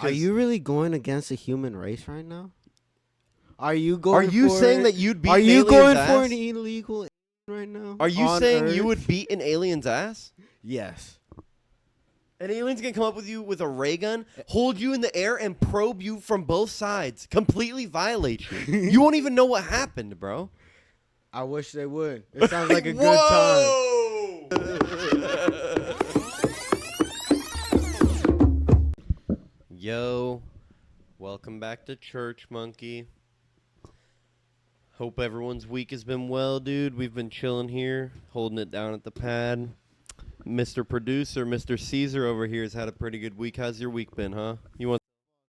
Are you really going against the human race right now? Are you saying that you'd beat Are an you alien's going ass? for an illegal right now? Are you on saying Earth? you would beat an alien's ass? Yes. An alien's gonna come up with you with a ray gun, hold you in the air, and probe you from both sides. Completely violate you. You won't even know what happened, bro. I wish they would. It sounds like a good time. Yo, welcome back to ChurchMunky. Hope everyone's week has been well, dude. We've been chilling here, holding it down at the pad. Mr. Producer, Mr. Caesar over here has had a pretty good week. How's your week been, huh? You want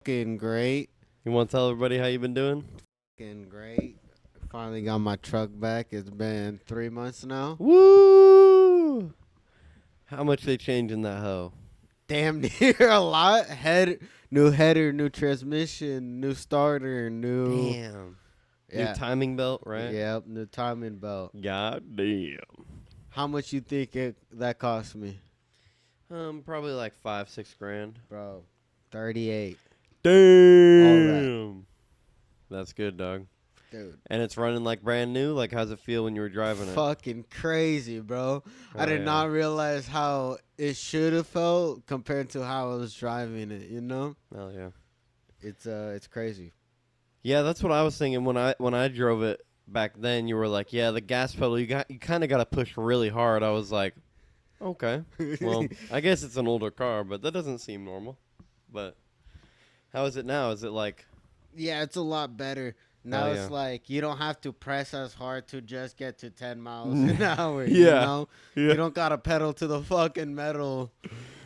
Great. to tell everybody how you've been doing? Great. Finally got my truck back. It's been 3 months now. Woo! How much they changing that hoe? Damn near a lot. New header, new transmission, new starter, new. Damn. Yeah. New timing belt, right? Yep, new timing belt. God damn. How much you think that cost me? Probably like $5-6 grand. Bro, 38. Damn. That's good, dog. Dude. And it's running like brand new? Like, how's it feel when you were driving it? Fucking crazy, bro. I did yeah. not realize how it should have felt compared to how I was driving it, you know? Hell yeah. It's crazy. Yeah, that's what I was thinking when I drove it back then. You were like, yeah, the gas pedal, you kind of got to push really hard. I was like, okay. Well, I guess it's an older car, but that doesn't seem normal. But how is it now? Is it like... Yeah, it's a lot better. Now Oh, it's yeah. like you don't have to press as hard to just get to 10 miles an hour. Yeah. You know? Yeah. You don't got to pedal to the fucking metal.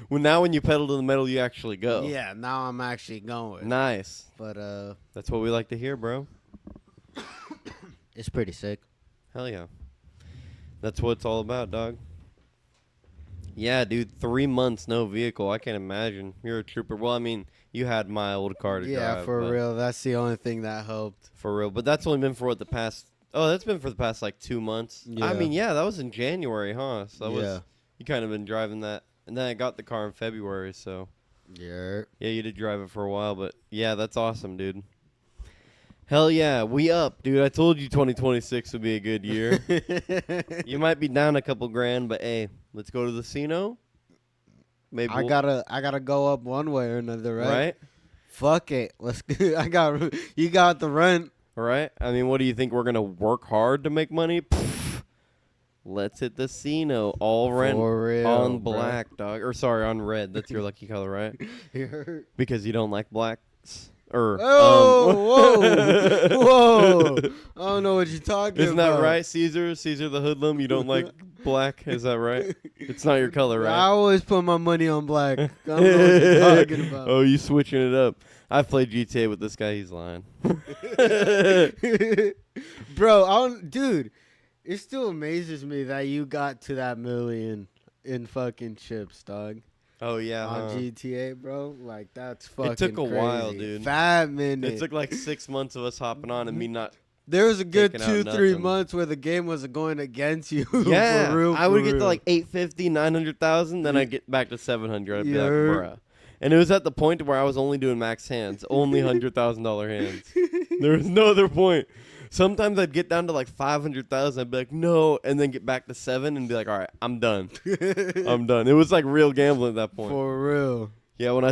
Well, now when you pedal to the metal, you actually go. Yeah, now I'm actually going. Nice. But That's what we like to hear, bro. it's pretty sick. Hell yeah. That's what it's all about, dog. Yeah, dude, 3 months, no vehicle. I can't imagine. You're a trooper. Well, I mean, you had my old car to drive. Yeah, for real. That's the only thing that helped. For real. But that's only been for what, the past... Oh, that's been for the past, like, 2 months. Yeah. I mean, yeah, that was in January, huh? So that Yeah. was... You kind of been driving that. And then I got the car in February, so... Yeah. Yeah, you did drive it for a while, but yeah, that's awesome, dude. Hell yeah, we up, dude. I told you 2026 would be a good year. You might be down a couple grand, but hey, let's go to the casino. Maybe I gotta go up one way or another, right? Right? Fuck it. Let's. You got the rent. Right? I mean, what do you think? We're gonna work hard to make money? Pfft. Let's hit the casino. All rent For real, on bro. black, dog. Or sorry, on red. That's your lucky color, right? You hurt. Because you don't like blacks. Oh, whoa, whoa! I don't know what you're talking Isn't about. that right, Caesar? Caesar the hoodlum. You don't like black. Is that right? It's not your color, right? I always put my money on black. I don't know what you're talking about. Oh, you switching it up. I've played GTA with this guy. He's lying. Bro, dude, it still amazes me that you got to that million in fucking chips, dog. Oh, yeah. On Huh? GTA, bro. Like, that's fucking It took a crazy. while, dude. 5 minutes. It took like 6 months of us hopping on and me not. There was a good taking out 2-3 nothing. months where the game was going against you. Yeah. For real, I would for get to real. like 850, 900,000. Then I'd get back to 700. I'd be like, Yeah. bruh. And it was at the point where I was only doing max hands, only $100,000 hands. There was no other point. Sometimes I'd get down to like 500,000. I'd be like, no, and then get back to 7 and be like, all right, I'm done. I'm done. It was like real gambling at that point. For real. Yeah, when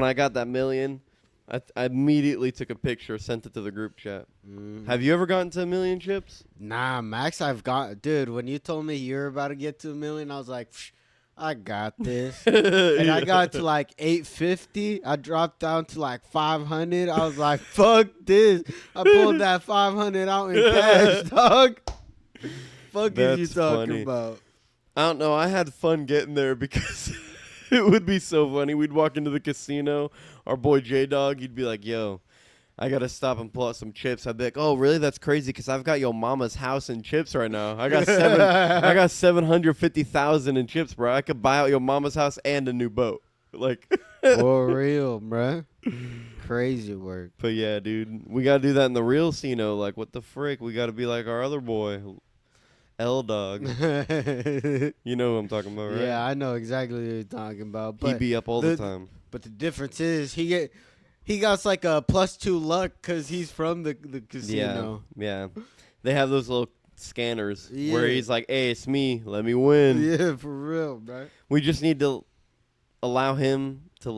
I got that million, I immediately took a picture, sent it to the group chat. Have you ever gotten to 1 million chips? Nah, max I've got. Dude, when you told me you're about to get to 1 million, I was like, I got this. And I got to like 850. I dropped down to like 500. I was like, fuck this. I pulled that 500 out in cash, dog. Fuck is you That's talking funny. about? I don't know. I had fun getting there because it would be so funny. We'd walk into the casino. Our boy J-Dog, he'd be like, yo, I got to stop and pull out some chips. I'd be like, oh, really? That's crazy because I've got your mama's house in chips right now. I got 750,000 in chips, bro. I could buy out your mama's house and a new boat. Like, For real, bruh. Crazy work. But yeah, dude, we got to do that in the real casino. Like, what the frick? We got to be like our other boy, L-Dog. You know who I'm talking about, right? Yeah, I know exactly what you're talking about. But He be up all the time. But the difference is he got like a +2 luck because he's from the casino. Yeah. They have those little scanners where Yeah. he's like, hey, it's me. Let me win. Yeah, for real, bro. We just need to allow him to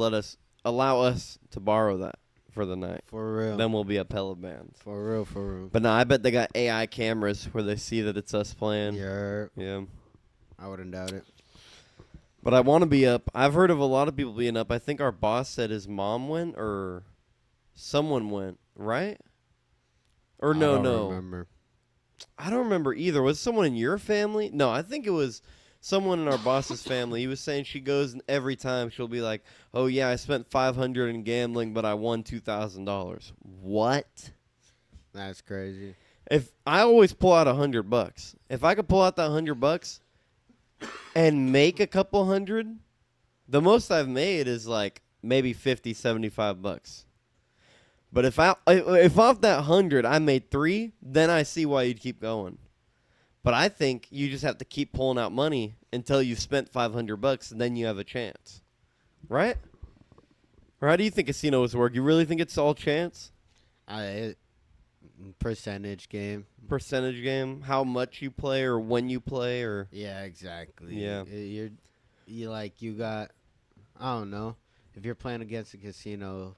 allow us to borrow that for the night. For real. Then we'll be a Pella band. For real, for real. But no, I bet they got AI cameras where they see that it's us playing. Yeah. I wouldn't doubt it. But I want to be up. I've heard of a lot of people being up. I think our boss said his mom went or someone went, right? Or no. I don't remember. I don't remember either. Was it someone in your family? No, I think it was someone in our boss's family. He was saying she goes and every time she'll be like, "Oh yeah, I spent $500 in gambling, but I won $2,000." What? That's crazy. If I always pull out $100, if I could pull out that $100 and make a couple hundred, the most I've made is like maybe $50, $75. But if off that 100 I made 3, then I see why you'd keep going. But I think you just have to keep pulling out money until you've spent $500, and then you have a chance, right? Or how do you think casinos work? You really think it's all chance? Percentage game. Percentage game? How much you play or when you play or? Yeah, exactly. Yeah. You got, I don't know. If you're playing against a casino,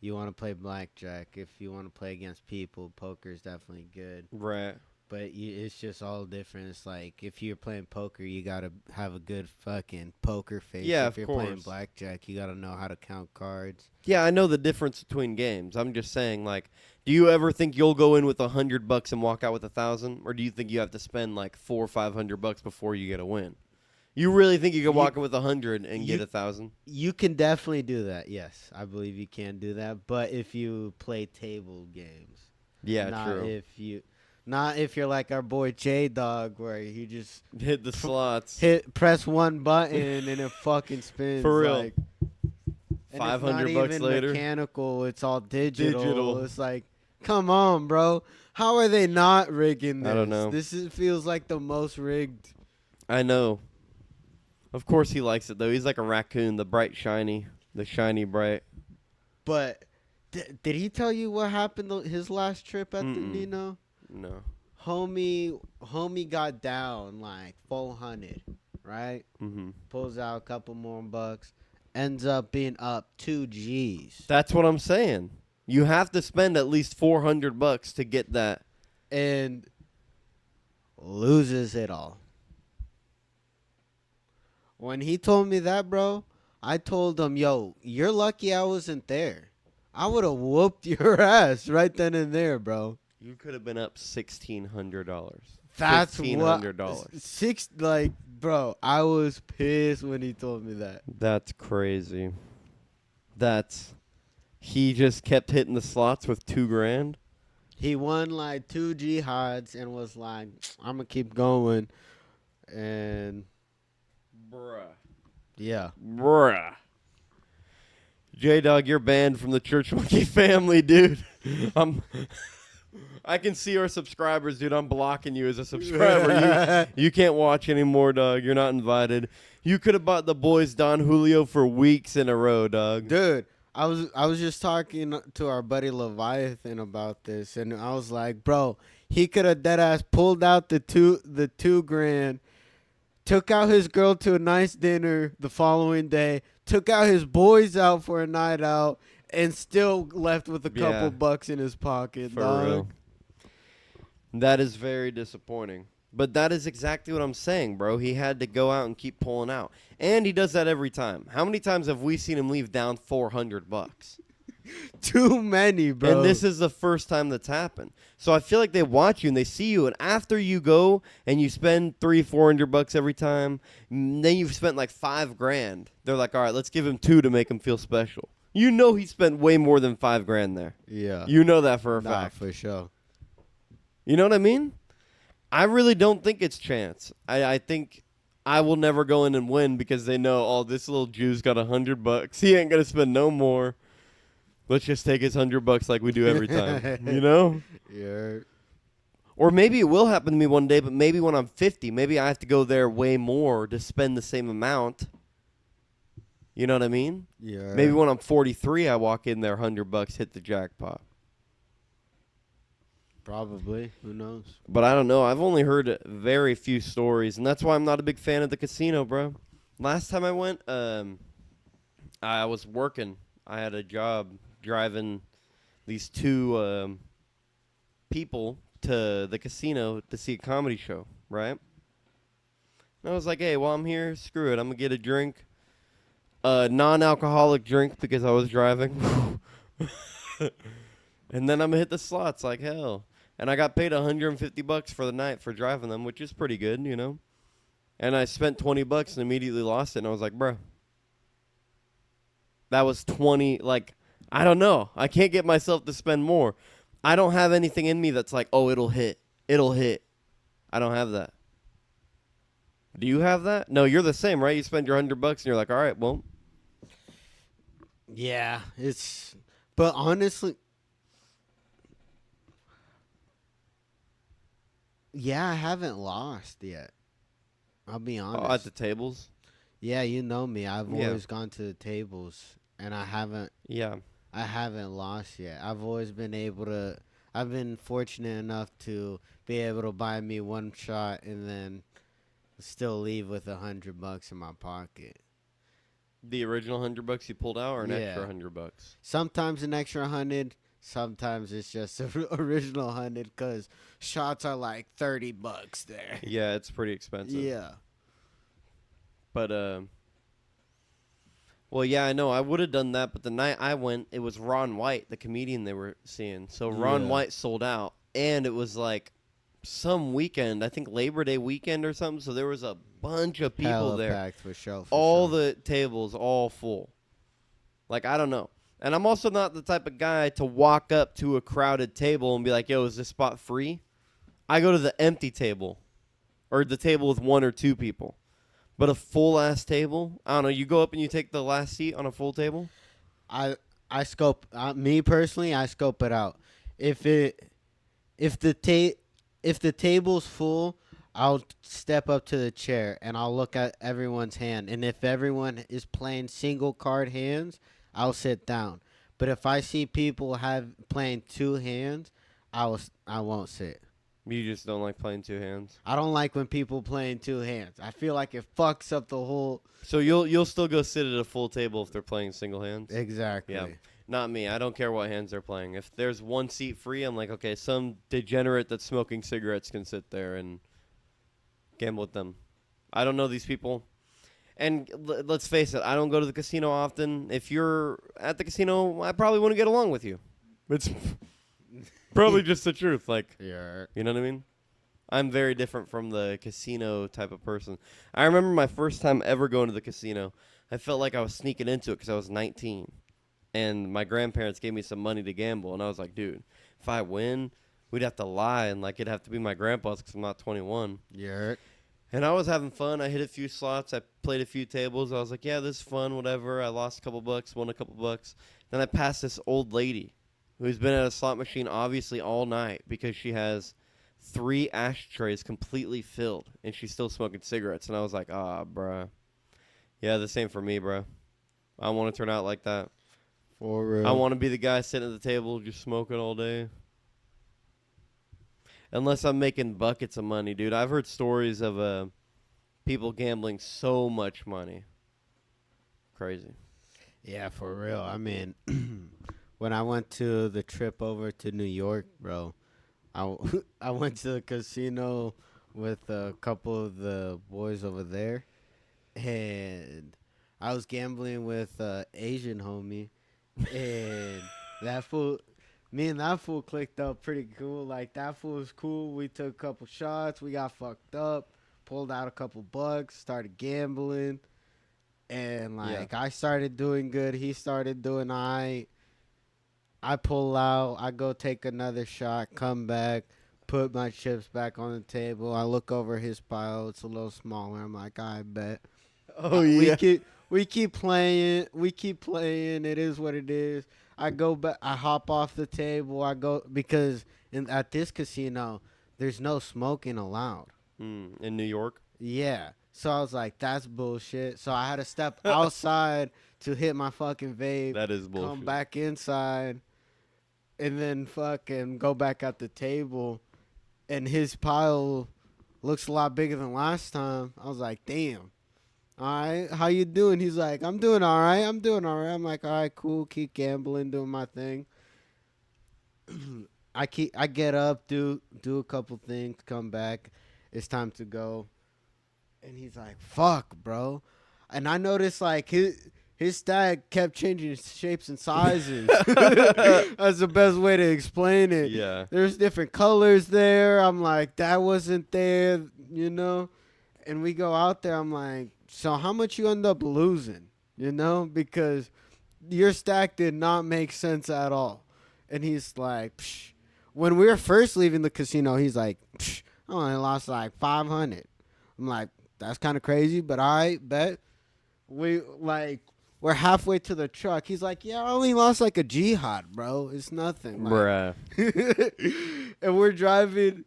you want to play blackjack. If you want to play against people, poker is definitely good. Right. But it's just all different. It's like if you're playing poker, you got to have a good fucking poker face. Yeah, if you're playing blackjack, you got to know how to count cards. Yeah, I know the difference between games. I'm just saying, like, do you ever think you'll go in with $100 and walk out with 1,000, or do you think you have to spend like $400 or $500 before you get a win? You really think you can walk in with 100 and get 1,000? You can definitely do that. Yes, I believe you can do that. But if you play table games, Not if you're like our boy J Dog, where he just hit the slots, press one button and it fucking spins. For real. Like, $500 later, mechanical. It's all digital. It's like, come on, bro. How are they not rigging this? I don't know. Feels like the most rigged. I know. Of course he likes it though. He's like a raccoon, the shiny bright. But did he tell you what happened his last trip at the Nino? No. Homie got down like 400, right? Mm-hmm. Pulls out a couple more bucks, ends up being up 2 G's. That's what I'm saying. You have to spend at least $400 to get that, and loses it all. When he told me that, bro, I told him, "Yo, you're lucky I wasn't there. I would have whooped your ass right then and there, bro." You could have been up $1,600. That's $1,500. Bro, I was pissed when he told me that. That's crazy. He just kept hitting the slots with $2,000. He won like 2 jihads and was like, "I'm gonna keep going," and bruh. J-Dog, you're banned from the ChurchMunky family, dude. I can see our subscribers, dude. I'm blocking you as a subscriber. You can't watch anymore, dog. You're not invited. You could have bought the boys Don Julio for weeks in a row, dog. Dude, I was just talking to our buddy Leviathan about this, and I was like, bro, he could have deadass pulled out the $2,000, took out his girl to a nice dinner the following day, took out his boys out for a night out, and still left with a couple bucks in his pocket. For dog. real. That is very disappointing. But that is exactly what I'm saying, bro. He had to go out and keep pulling out. And he does that every time. How many times have we seen him leave down $400? Too many, bro. And this is the first time that's happened. So I feel like they watch you and they see you. And after you go and you spend $300-$400 every time, then you've spent like $5,000. They're like, all right, let's give him 2 to make him feel special. You know he spent way more than $5,000 there. Yeah. You know that for a fact. For sure. You know what I mean? I really don't think it's chance. I think I will never go in and win because they know, oh, this little Jew's got $100. He ain't going to spend no more. Let's just take his $100 like we do every time. You know? Yeah. Or maybe it will happen to me one day, but maybe when I'm 50, maybe I have to go there way more to spend the same amount. You know what I mean? Yeah. Maybe when I'm 43, I walk in there, $100, hit the jackpot. Probably. Who knows? But I don't know. I've only heard very few stories, and that's why I'm not a big fan of the casino, bro. Last time I went, I was working. I had a job driving these two people to the casino to see a comedy show, right? And I was like, hey, while I'm here, screw it. I'm going to get a drink. A non-alcoholic drink because I was driving. And then I'm going to hit the slots like hell. And I got paid $150 for the night for driving them, which is pretty good, you know. And I spent $20 and immediately lost it. And I was like, bro, that was 20. Like, I don't know. I can't get myself to spend more. I don't have anything in me that's like, oh, it'll hit. It'll hit. I don't have that. Do you have that? No, you're the same, right? You spend your $100 and you're like, all right, well. Yeah, but honestly, yeah, I haven't lost yet. I'll be honest. Oh, at the tables? Yeah, you know me. I've Yeah. always gone to the tables, and I haven't lost yet. I've been fortunate enough to be able to buy me one shot and then still leave with $100 in my pocket. The original $100 you pulled out, or an extra $100? Sometimes an extra 100. Sometimes it's just an original 100 because shots are like $30 there. Yeah, it's pretty expensive. Yeah. But well, yeah, I know. I would have done that, but the night I went, it was Ron White, the comedian they were seeing. So Ron White sold out, and it was like some weekend, I think Labor Day weekend or something. So there was a bunch of people Hella there. packed for sure. All the tables all full. Like, I don't know. And I'm also not the type of guy to walk up to a crowded table and be like, yo, is this spot free? I go to the empty table or the table with one or two people. But a full-ass table, I don't know, you go up and you take the last seat on a full table? I scope me personally, I scope it out. If the table's full, I'll step up to the chair and I'll look at everyone's hand. And if everyone is playing single card hands, I'll sit down. But if I see people playing two hands, I won't sit. You just don't like playing two hands? I don't like when people playing two hands. I feel like it fucks up the whole. So you'll still go sit at a full table if they're playing single hands? Exactly. Yeah. Not me. I don't care what hands they're playing. If there's one seat free, I'm like, okay, some degenerate that's smoking cigarettes can sit there and gamble with them. I don't know these people. And let's face it, I don't go to the casino often. If you're at the casino, I probably wouldn't get along with you. It's probably just the truth. Like, Yeah. you know what I mean? I'm very different from the casino type of person. I remember my first time ever going to the casino. I felt like I was sneaking into it because I was 19. And my grandparents gave me some money to gamble. And I was like, dude, if I win, we'd have to lie. And, like, it'd have to be my grandpa's because I'm not 21. Yeah. And I was having fun. I hit a few slots. I played a few tables. I was like, yeah, this is fun, whatever. I lost a couple bucks, won a couple bucks. Then I passed this old lady who's been at a slot machine obviously all night because she has 3 ashtrays completely filled, and she's still smoking cigarettes. And I was like, bruh. Yeah, the same for me, bruh. I don't want to turn out like that. For real. I want to be the guy sitting at the table just smoking all day. Unless I'm making buckets of money, dude. I've heard stories of people gambling so much money. Crazy. Yeah, for real. I mean, when I went to the trip over to New York, bro, I went to the casino with a couple of the boys over there, and I was gambling with Asian homie, and me and that fool clicked up pretty cool. Like, that fool was cool. We took a couple shots. We got fucked up, pulled out a couple bucks, started gambling. And, like, I started doing good. He started doing all right. I pull out. I go take another shot, come back, put my chips back on the table. I look over his pile. It's a little smaller. I'm like, I bet. Oh, yeah. We keep playing. We keep playing. It is what it is. I go back. I hop off the table. I go because at this casino, there's no smoking allowed. In New York? Yeah. So I was like, that's bullshit. So I had to step outside to hit my fucking vape, That is bullshit. come back inside, and then fucking go back at the table, and his pile looks a lot bigger than last time. I was like, damn. All right, how you doing? He's like, I'm doing all right. I'm doing all right. I'm like, all right, cool. Keep gambling, doing my thing. I get up, do a couple things, come back. It's time to go. And he's like, fuck, bro. And I noticed like his stack kept changing shapes and sizes. That's the best way to explain it. Yeah. There's different colors there. I'm like, that wasn't there, you know? And we go out there. I'm like, so how much you end up losing, you know? Because your stack did not make sense at all. And he's like, psh. When we were first leaving the casino, he's like, psh, I only lost like 500. I'm like, that's kind of crazy, but I bet. We're halfway to the truck. He's like, yeah, I only lost like a jihad, bro. It's nothing. Like, Bruh. and we're driving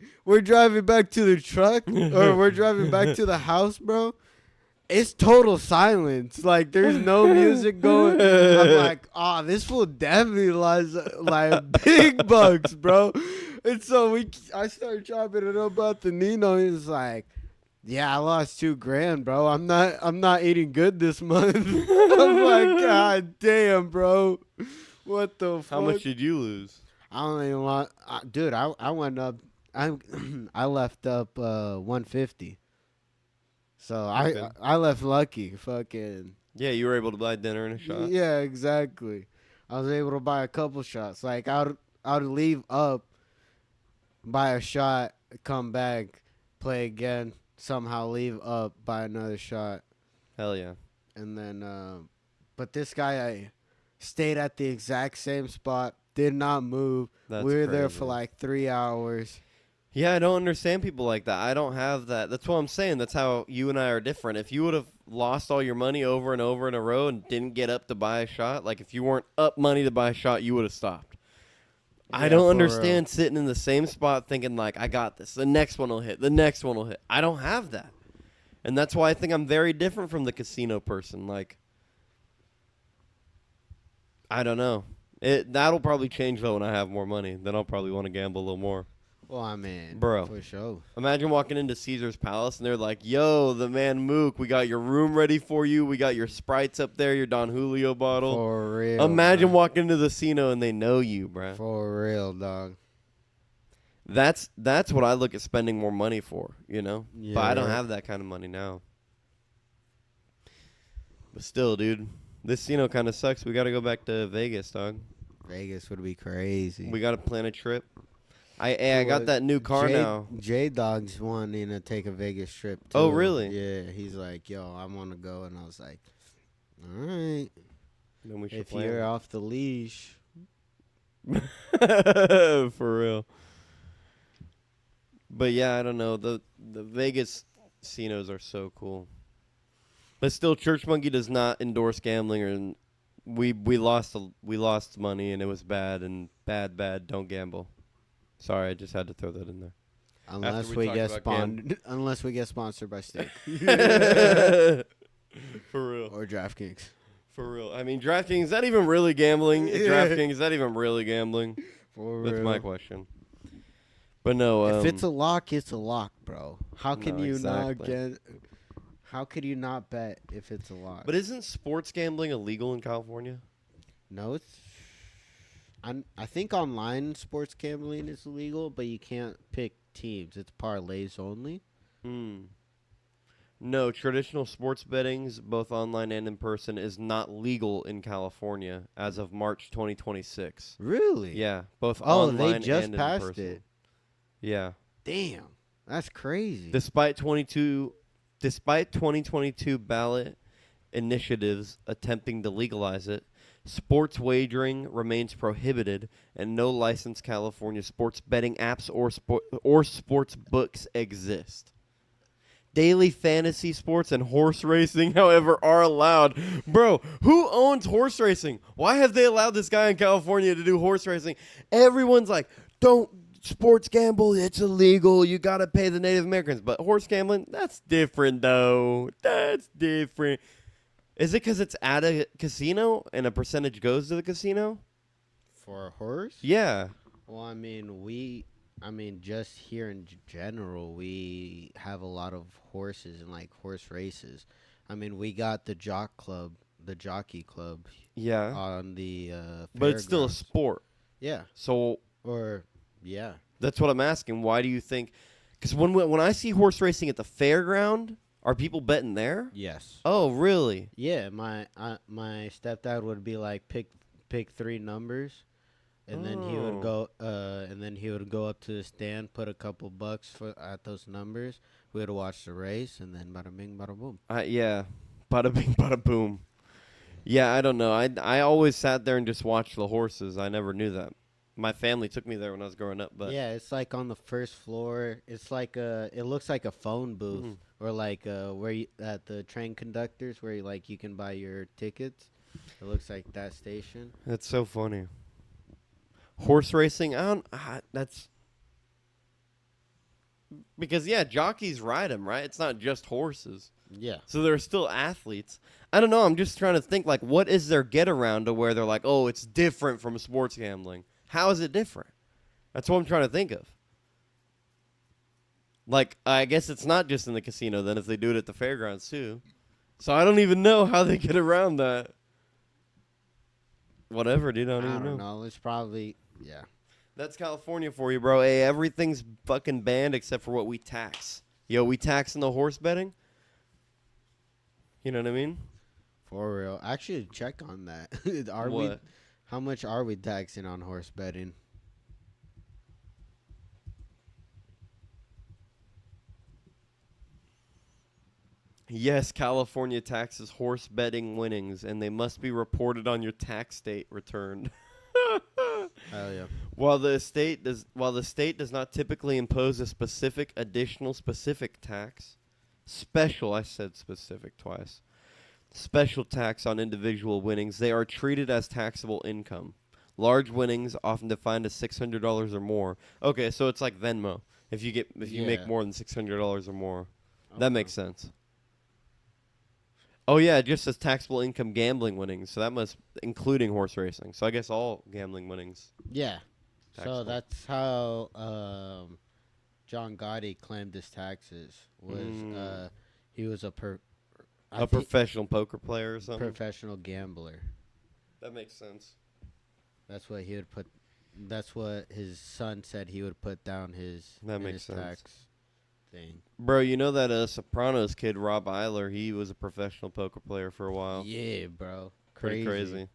back to the truck, or we're driving back to the house, bro. It's total silence. Like, there's no music going. I'm like, this fool definitely lies like big bucks, bro. And so I started chopping it up about the Nino. He's like, yeah, I lost $2,000, bro. I'm not eating good this month. I'm like, God damn, bro. What the fuck? How much did you lose? I don't even lost. Dude, I went up. I left up 150. So Okay. I left lucky. Fucking. Yeah, you were able to buy dinner and a shot. Yeah, exactly. I was able to buy a couple shots. Like I'd leave up, buy a shot, come back, play again, somehow leave up, buy another shot, Hell yeah. and then. But this guy, I stayed at the exact same spot, did not move. That's We were there crazy. for like 3 hours. Yeah, I don't understand people like that. I don't have that. That's what I'm saying. That's how you and I are different. If you would have lost all your money over and over in a row and didn't get up to buy a shot, like if you weren't up money to buy a shot, you would have stopped. I Yeah, don't for understand sitting in the same spot thinking like, I got this. The next one will hit. The next one will hit. I don't have that. And that's why I think I'm very different from the casino person. Like, I don't know. That'll probably change though when I have more money. Then I'll probably want to gamble a little more. Well, I mean, Bro. for sure. Imagine walking into Caesar's Palace and they're like, yo, the man Mook, we got your room ready for you. We got your Sprites up there, your Don Julio bottle. For real. Imagine bro. walking into the casino and they know you, bruh. For real, dog. That's what I look at spending more money for, you know? Yeah, But I don't right. have that kind of money now. But still, dude, this casino kind of sucks. We got to go back to Vegas, dog. Vegas would be crazy. We got to plan a trip. I got that new car now. J-Dog's wanting to take a Vegas trip, too. Oh, really? Yeah, he's like, yo, I want to go. And I was like, all right. Then we should If plan. you're off the leash. For real. But yeah, I don't know. The Vegas casinos are so cool. But still, ChurchMunky does not endorse gambling, and we lost money and it was bad and bad. Don't gamble. Sorry, I just had to throw that in there. Unless we we talk get about unless we get sponsored by Steak For real. or DraftKings. For real. I mean, DraftKings, is that even really gambling? Yeah. DraftKings, is that even really gambling? For That's real. my question. But no, If it's a lock, it's a lock, bro. How can No, you not exactly. get? How could you not bet if it's a lock? But isn't sports gambling illegal in California? No, I think online sports gambling is illegal, but you can't pick teams. It's parlays only. No, traditional sports bettings, both online and in person, is not legal in California as of March 2026. Really? Yeah, both Oh, online they just and in passed person. it. Yeah. Damn, that's crazy. Despite 2022 ballot initiatives attempting to legalize it, sports wagering remains prohibited, and no licensed California sports betting apps or sports books exist. Daily fantasy sports and horse racing, however, are allowed. Bro, who owns horse racing? Why have they allowed this guy in California to do horse racing? Everyone's like, don't sports gamble, it's illegal. You got to pay the Native Americans. But horse gambling, that's different, though. That's different. Is it because it's at a casino and a percentage goes to the casino? For a horse? Yeah. Well, I mean, just here in general, we have a lot of horses and like horse races. I mean, we got the jockey club Yeah. on the But it's still a fairgrounds. sport. Yeah. So Or yeah. that's what I'm asking. Why do you think? Because when I see horse racing at the fairground, are people betting there? Yes. Oh, really? Yeah. My stepdad would be like pick three numbers, and then he would go up to the stand, put a couple bucks at those numbers. We would watch the race, and then bada bing, bada boom. Yeah. Bada bing, bada boom. Yeah, I don't know. I always sat there and just watched the horses. I never knew that. My family took me there when I was growing up, but Yeah, it's like on the first floor. It's like it looks like a phone booth, Mhm. or like where you, at the train conductors where you can buy your tickets. It looks like that station. That's so funny. Horse racing, that's because jockeys ride them, right? It's not just horses. Yeah. So they're still athletes. I don't know. I'm just trying to think, like, what is their get around to where they're like, oh, it's different from sports gambling. How is it different? That's what I'm trying to think of. Like, I guess it's not just in the casino then if they do it at the fairgrounds too. So I don't even know how they get around that. Whatever, dude. I I don't don't even know. It's probably yeah. That's California for you, bro. Hey, everything's fucking banned except for what we tax. Yo, we tax in the horse betting? You know what I mean? For real. Actually, check on that. What? How much are we taxing on horse betting? Yes, California taxes horse betting winnings, and they must be reported on your tax state return. Hell yeah. While the state does not typically impose a specific tax, I said specific twice. Special tax on individual winnings, they are treated as taxable income. Large winnings, often defined as $600 or more. Okay, so it's like Venmo. If you make more than $600 or more, that makes sense. Oh yeah, it just says taxable income gambling winnings, so that must including horse racing. So I guess all gambling winnings. Yeah. Taxable. So that's how John Gotti claimed his taxes. He was a professional poker player or something. professional gambler. That makes sense. That's what he would put. That's what his son said he would put down his. That in makes his sense. tax thing. Bro, you know that Sopranos kid Rob Eiler? He was a professional poker player for a while. Yeah, bro. Pretty crazy.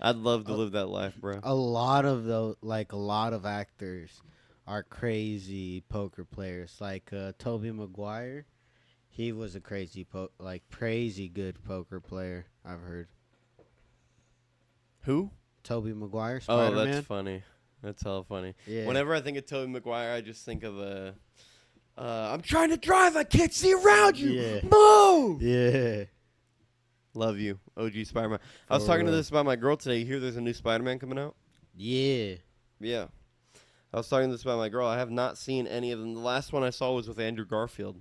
I'd love to live that life, bro. A lot of actors are crazy poker players. Like Tobey Maguire, he was a crazy crazy good poker player. I've heard. Who? Tobey Maguire, Oh, Spider-Man. that's funny. That's hella funny. Yeah. Whenever I think of Tobey Maguire, I just think of I'm trying to drive. I can't see around you. Yeah. Move. Yeah. Love you, OG Spider-Man. I was talking to this about my girl today. You hear there's a new Spider-Man coming out? Yeah. Yeah. I was talking this about my girl. I have not seen any of them. The last one I saw was with Andrew Garfield.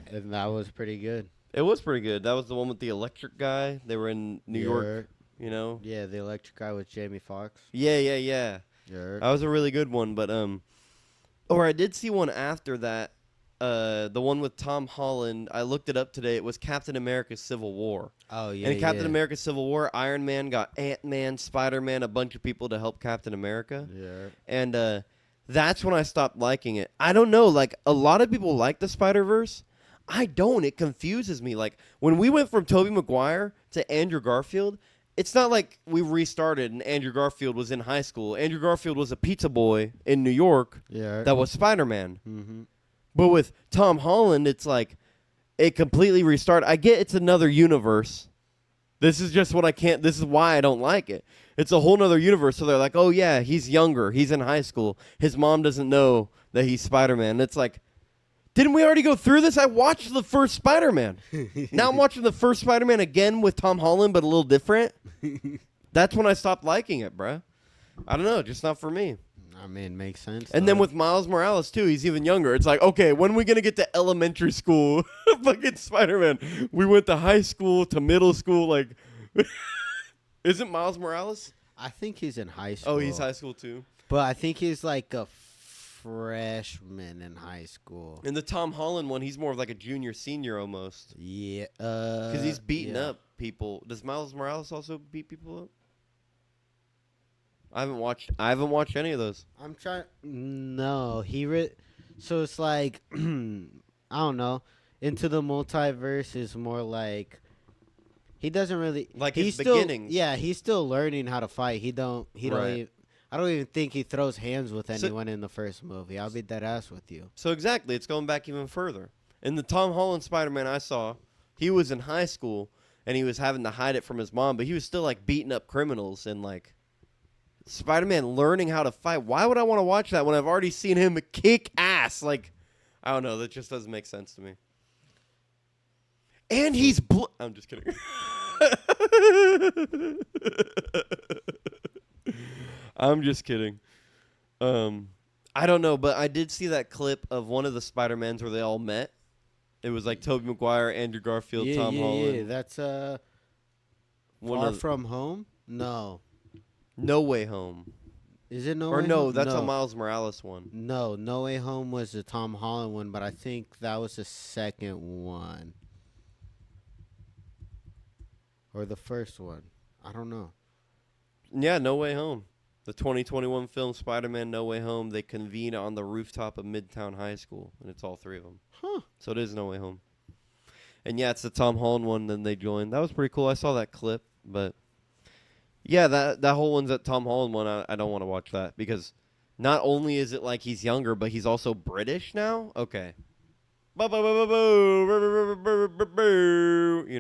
And that was pretty good. It was pretty good. That was the one with the electric guy. They were in New York, you know? Yeah, the electric guy with Jamie Foxx. Yeah. Yeah. That was a really good one. But or I did see one after that. The one with Tom Holland. I looked it up today. It was Captain America: Civil War. Oh yeah. And in Captain America: Civil War, Iron Man got Ant-Man, Spider-Man, a bunch of people to help Captain America. Yeah. And that's when I stopped liking it. I don't know. Like, a lot of people like the Spider-Verse. I don't. It confuses me. Like, when we went from Tobey Maguire to Andrew Garfield, it's not like we restarted and Andrew Garfield was in high school. Andrew Garfield was a pizza boy in New York that was Spider-Man. Mm-hmm. But with Tom Holland, it's like it completely restarted. I get it's another universe. This is just what I can't. This is why I don't like it. It's a whole nother universe. So they're like, oh, yeah, he's younger. He's in high school. His mom doesn't know that he's Spider-Man. It's like, didn't we already go through this? I watched the first Spider-Man. Now I'm watching the first Spider-Man again with Tom Holland, but a little different. That's when I stopped liking it, bruh. I don't know, just not for me. I mean, makes sense. And though. then with Miles Morales too, he's even younger. It's like, okay, when are we gonna get to elementary school? Fucking Spider-Man. We went to high school to middle school. Like, isn't Miles Morales? I think he's in high school. Oh, he's high school too. But I think he's like a freshman in high school. In the Tom Holland one, he's more of like a junior, senior almost. Yeah. Because he's beating up people. Does Miles Morales also beat people up? I haven't watched any of those. I'm trying. No, so it's like I don't know. Into the Multiverse is more like he doesn't really Like he's his still, beginnings. Yeah, he's still learning how to fight. He don't Right. even. I don't even think he throws hands with anyone in the first movie. I'll be dead ass with you. So exactly, it's going back even further. In the Tom Holland Spider-Man I saw, he was in high school and he was having to hide it from his mom, but he was still like beating up criminals and like Spider-Man learning how to fight. Why would I want to watch that when I've already seen him kick ass? Like, I don't know. That just doesn't make sense to me. And he's I'm just kidding. I'm just kidding. I don't know, but I did see that clip of one of the Spider-Mans where they all met. It was like Tobey Maguire, Andrew Garfield, Tom Holland. Yeah, that's One Far of From Home? No. No Way Home. Is it No Or Way no, Home? that's no. a Miles Morales one. No, No Way Home was the Tom Holland one, but I think that was the second one. Or the first one. I don't know. Yeah, No Way Home. The 2021 film Spider-Man No Way Home, they convene on the rooftop of Midtown High School, and it's all three of them. Huh. So it is No Way Home. And yeah, it's the Tom Holland one, then they joined. That was pretty cool. I saw that clip, but yeah, that whole one's that Tom Holland one, I don't want to watch that because not only is it like he's younger, but he's also British now? Okay. You know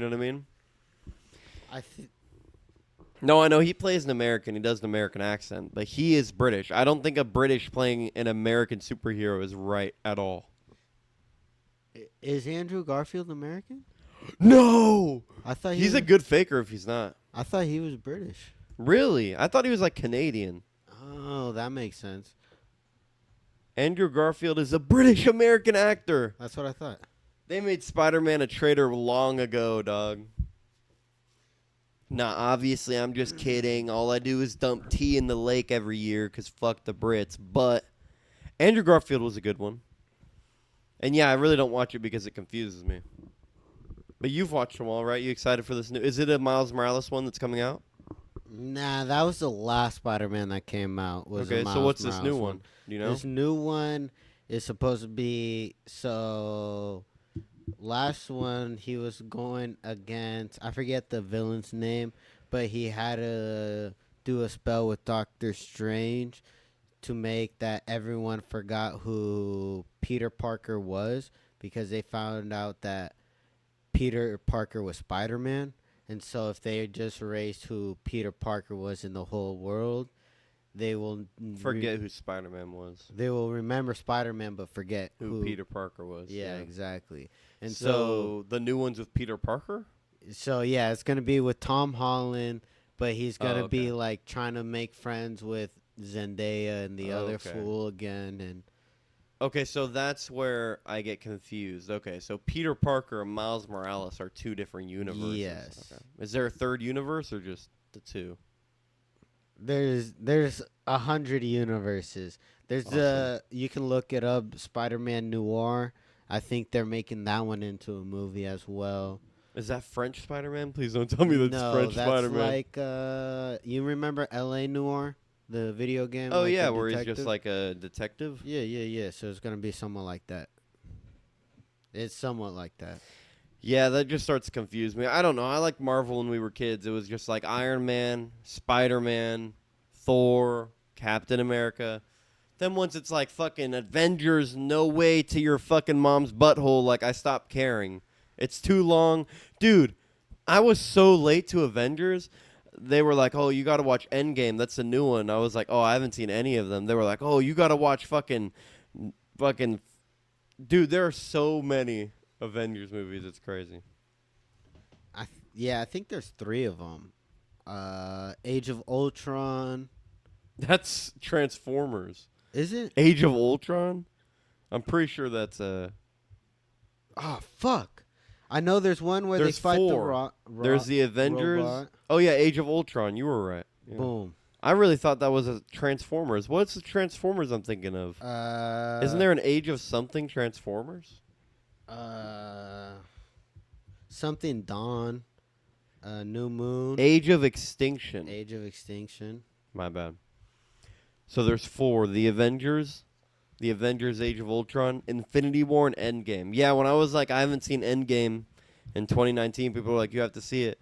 what I mean? No, I know he plays an American. He does an American accent, but he is British. I don't think a British playing an American superhero is right at all. Is Andrew Garfield American? No! I thought He's a good faker if he's not. I thought he was British. Really? I thought he was like Canadian. Oh, that makes sense. Andrew Garfield is a British American actor. That's what I thought. They made Spider-Man a traitor long ago, dog. Nah, obviously, I'm just kidding. All I do is dump tea in the lake every year because fuck the Brits. But Andrew Garfield was a good one. And yeah, I really don't watch it because it confuses me. But you've watched them all, right? You excited for this new? Is it a Miles Morales one that's coming out? Nah, that was the last Spider-Man that came out. Okay, so what's this new one? Do you know? This new one is supposed to be last one he was going against, I forget the villain's name, but he had to do a spell with Doctor Strange to make that everyone forgot who Peter Parker was because they found out that Peter Parker was Spider-Man. And so if they just erased who Peter Parker was in the whole world, they will forget who Spider-Man was. They will remember Spider-Man but forget who Peter Parker was. Yeah, exactly. And so the new one's with Peter Parker? So yeah, it's going to be with Tom Holland, but he's going to be like trying to make friends with Zendaya and the other fool again. And okay, so that's where I get confused. Okay, so Peter Parker and Miles Morales are two different universes. Yes. Okay. Is there a third universe or just the two? There's 100 universes. There's you can look it up, Spider-Man Noir. I think they're making that one into a movie as well. Is that French Spider-Man? Please don't tell me that's French Spider-Man. No, that's like you remember L.A. Noir, the video game? Oh like yeah, where he's just like a detective. Yeah. So it's gonna be somewhat like that. It's somewhat like that. Yeah, that just starts to confuse me. I don't know. I liked Marvel when we were kids. It was just like Iron Man, Spider-Man, Thor, Captain America. Then once it's like fucking Avengers, no way to your fucking mom's butthole, like I stopped caring. It's too long. Dude, I was so late to Avengers. They were like, oh, you got to watch Endgame. That's a new one. I was like, oh, I haven't seen any of them. They were like, oh, you got to watch fucking. Dude, there are so many Avengers movies. It's crazy. I think there's 3 of them. Age of Ultron, That's Transformers. Is it? Age of Ultron? I'm pretty sure that's Oh, fuck. I know there's one where There's they fight four. There's the Avengers. robot. Oh yeah, Age of Ultron. You were right. Yeah. Boom. I really thought that was a Transformers. What's the Transformers I'm thinking of? Isn't there an Age of something Transformers? Something Dawn. New Moon. Age of Extinction. Age of Extinction. My bad. So there's four. The Avengers, Age of Ultron, Infinity War, and Endgame. Yeah, when I was like, I haven't seen Endgame in 2019, people were like, you have to see it.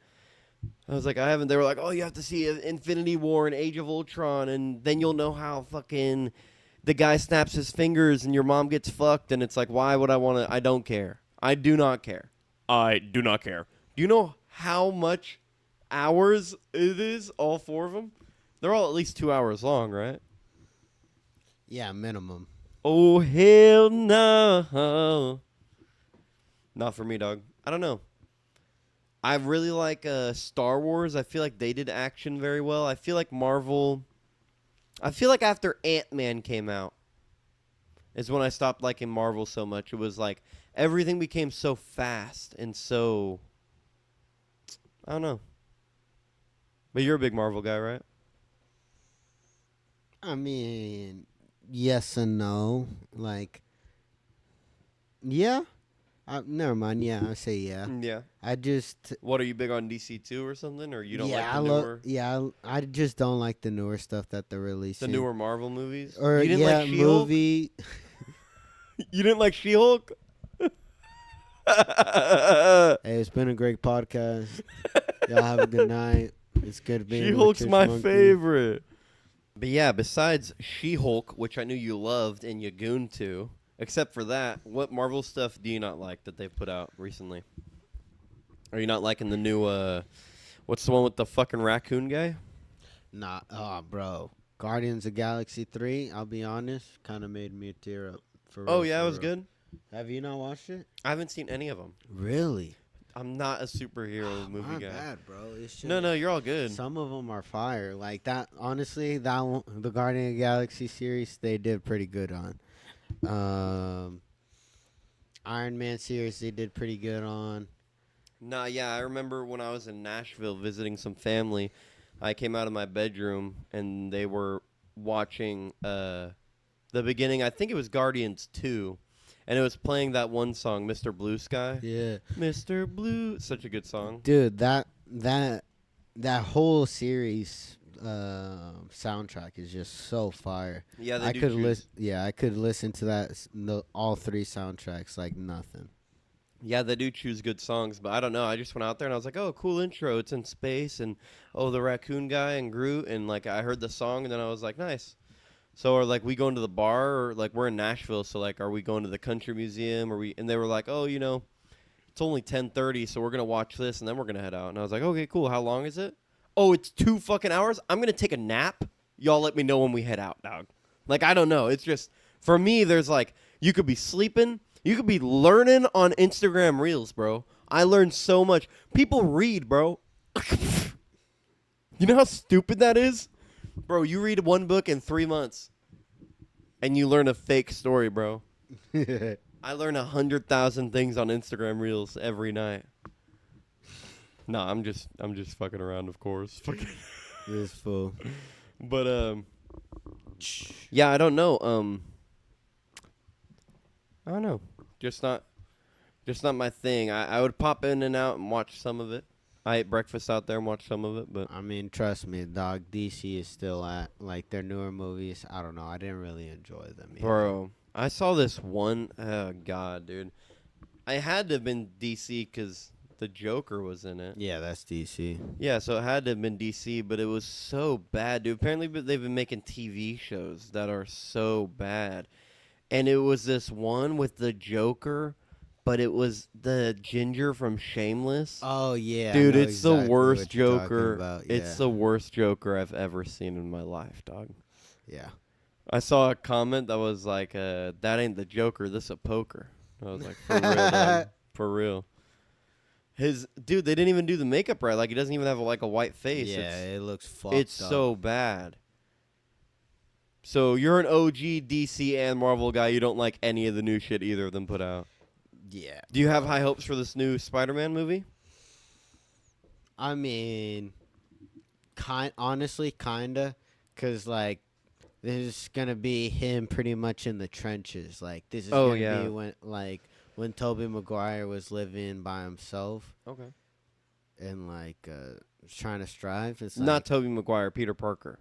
I was like, I haven't. They were like, oh, you have to see Infinity War and Age of Ultron, and then you'll know how fucking the guy snaps his fingers and your mom gets fucked, and it's like, why would I want to? I don't care. I do not care. I do not care. Do you know how much hours it is, all four of them? They're all at least 2 hours long, right? Yeah, minimum. Oh, hell no. Not for me, dog. I don't know. I really like Star Wars. I feel like they did action very well. I feel like Marvel... I feel like after Ant-Man came out is when I stopped liking Marvel so much. It was like everything became so fast and so... I don't know. But you're a big Marvel guy, right? I mean, yes and no. Like, yeah. Never mind. Yeah, I say yeah. Yeah. I just... What, are you big on DC too or something? Or you don't yeah, like the newer... I just don't like the newer stuff that they're releasing. The newer Marvel movies? Or, you didn't like She-Hulk? movie... You didn't like She-Hulk? Hey, it's been a great podcast. Y'all have a good night. It's good being with She-Hulk's my ChurchMunky. favorite. But yeah, besides She-Hulk, which I knew you loved and you gooned to, except for that, what Marvel stuff do you not like that they've put out recently? Are you not liking the new, what's the one with the fucking raccoon guy? Nah, bro. Guardians of Galaxy 3, I'll be honest, kind of made me tear up. For Oh, real, yeah, for it was real. good. Have you not watched it? I haven't seen any of them. Really? I'm not a superhero movie My guy. bad, bro. It's just, No, you're all good. some of them are fire. Like that, honestly, that one, the Guardian of the Galaxy series, they did pretty good on. Iron Man series, they did pretty good on. Nah, yeah, I remember when I was in Nashville visiting some family, I came out of my bedroom and they were watching the beginning. I think it was Guardians 2, and it was playing that one song, Mr. Blue Sky. Yeah. Mr. Blue, such a good song. Dude, that whole series soundtrack is just so fire. Yeah, they I do could choose. I could listen to that all three soundtracks like nothing. Yeah, they do choose good songs, but I don't know. I just went out there and I was like, oh, cool intro. It's in space, and oh, the raccoon guy and Groot, and like I heard the song, and then I was like, nice. So are like we going to the bar, or like we're in Nashville, so like are we going to the country museum, or we? And they were like, oh, it's only 10:30, so we're gonna watch this, and then we're gonna head out. And I was like, okay, cool. How long is it? Oh, it's 2 fucking hours. I'm gonna take a nap. Y'all let me know when we head out, dog. Like I don't know. It's just for me. There's like you could be sleeping. You could be learning on Instagram Reels, bro. I learned so much. People read, bro. You know how stupid that is? Bro, you read one book in 3 months, and you learn a fake story, bro. I learn 100,000 things on Instagram Reels every night. Nah, I'm just fucking around, of course. This fool. But yeah, I don't know. I don't know. Just not my thing. I would pop in and out and watch some of it. I ate breakfast out there and watched some of it, but I mean, trust me, dog. DC is still at like their newer movies. I don't know. I didn't really enjoy them. Either. bro, I saw this one. Oh God, dude, I had to have been DC because the Joker was in it. Yeah, that's DC. Yeah, so it had to have been DC, but it was so bad, dude. Apparently, they've been making TV shows that are so bad, and it was this one with the Joker. But it was the ginger from Shameless. Oh yeah, dude, I know it's the exactly worst what you're talking Joker. about, It's yeah. the worst Joker I've ever seen in my life, dog. Yeah. I saw a comment that was like, "That ain't the Joker. This a poker." I was like, "For real, dog. For real." Dude, they didn't even do the makeup right. Like he doesn't even have like a white face. Yeah, it looks fucked It's up. so bad. So you're an OG DC and Marvel guy. You don't like any of the new shit either of them put out. Yeah. Do you have high hopes for this new Spider-Man movie? I mean, honestly, kinda, cause like this is gonna be him pretty much in the trenches. Like this is gonna be when Tobey Maguire was living by himself Okay. and trying to strive. It's Not Tobey Maguire, Peter Parker.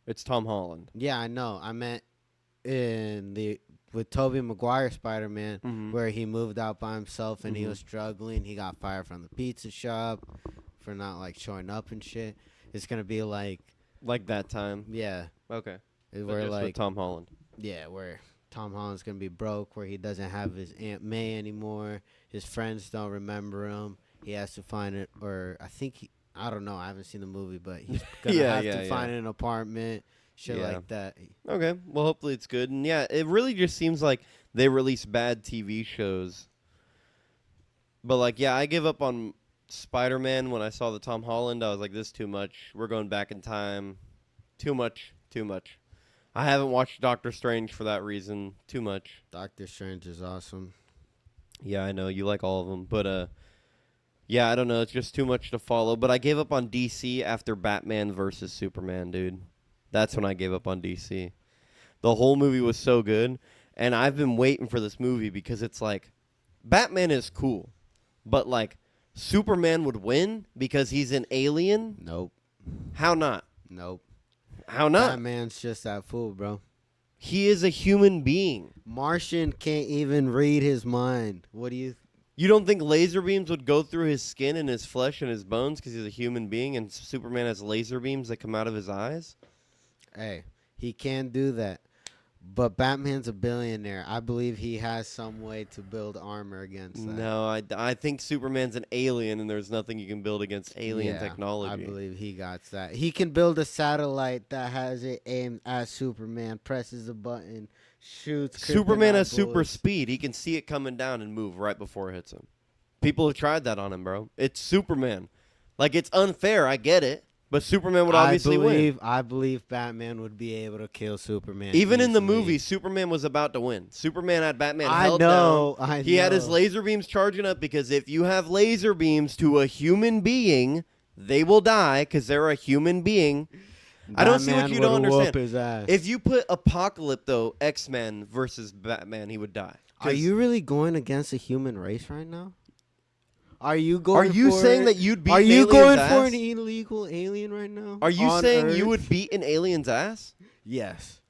It's Tom Holland. Yeah, I know. I meant with Tobey Maguire Spider-Man, where he moved out by himself and he was struggling. He got fired from the pizza shop for not showing up and shit. It's gonna be like that time. Yeah. Okay. Where with Tom Holland. Yeah, where Tom Holland's gonna be broke, where he doesn't have his Aunt May anymore. His friends don't remember him. He has to find it, or I don't know. I haven't seen the movie, but he's gonna have to find an apartment, shit like that. Okay, well, hopefully it's good. And yeah, it really just seems like they release bad TV shows. But I give up on Spider-Man when I saw the Tom Holland. I was like, this is too much. We're going back in time. Too much. I haven't watched Doctor Strange for that reason. Too much. Doctor Strange is awesome. Yeah, I know. You like all of them. But, yeah, I don't know. It's just too much to follow. But I gave up on DC after Batman versus Superman, dude. That's when I gave up on DC. The whole movie was so good. And I've been waiting for this movie because it's Batman is cool. But, Superman would win because he's an alien? Nope. How not? Nope. How not? Batman's just that fool, bro. He is a human being. Martian can't even read his mind. What do you... You don't think laser beams would go through his skin and his flesh and his bones because he's a human being and Superman has laser beams that come out of his eyes? Hey, he can do that. But Batman's a billionaire. I believe he has some way to build armor against that. No, I think Superman's an alien and there's nothing you can build against alien technology. I believe he got that. He can build a satellite that has it aimed at Superman, presses a button, shoots. Superman has super speed. He can see it coming down and move right before it hits him. People have tried that on him, bro. It's Superman. It's unfair. I get it. But Superman would obviously win. I believe Batman would be able to kill Superman. Even in the movie, Superman was about to win. Superman had Batman held down. He had his laser beams charging up because if you have laser beams to a human being, they will die because they're a human being. I don't see what you don't understand. If you put Apocalypse, though, X-Men versus Batman, he would die. Are you really going against the human race right now? Are you saying that you'd beat an alien's ass? Are you going for an illegal alien right now? Are you saying you would beat an alien's ass? Yes.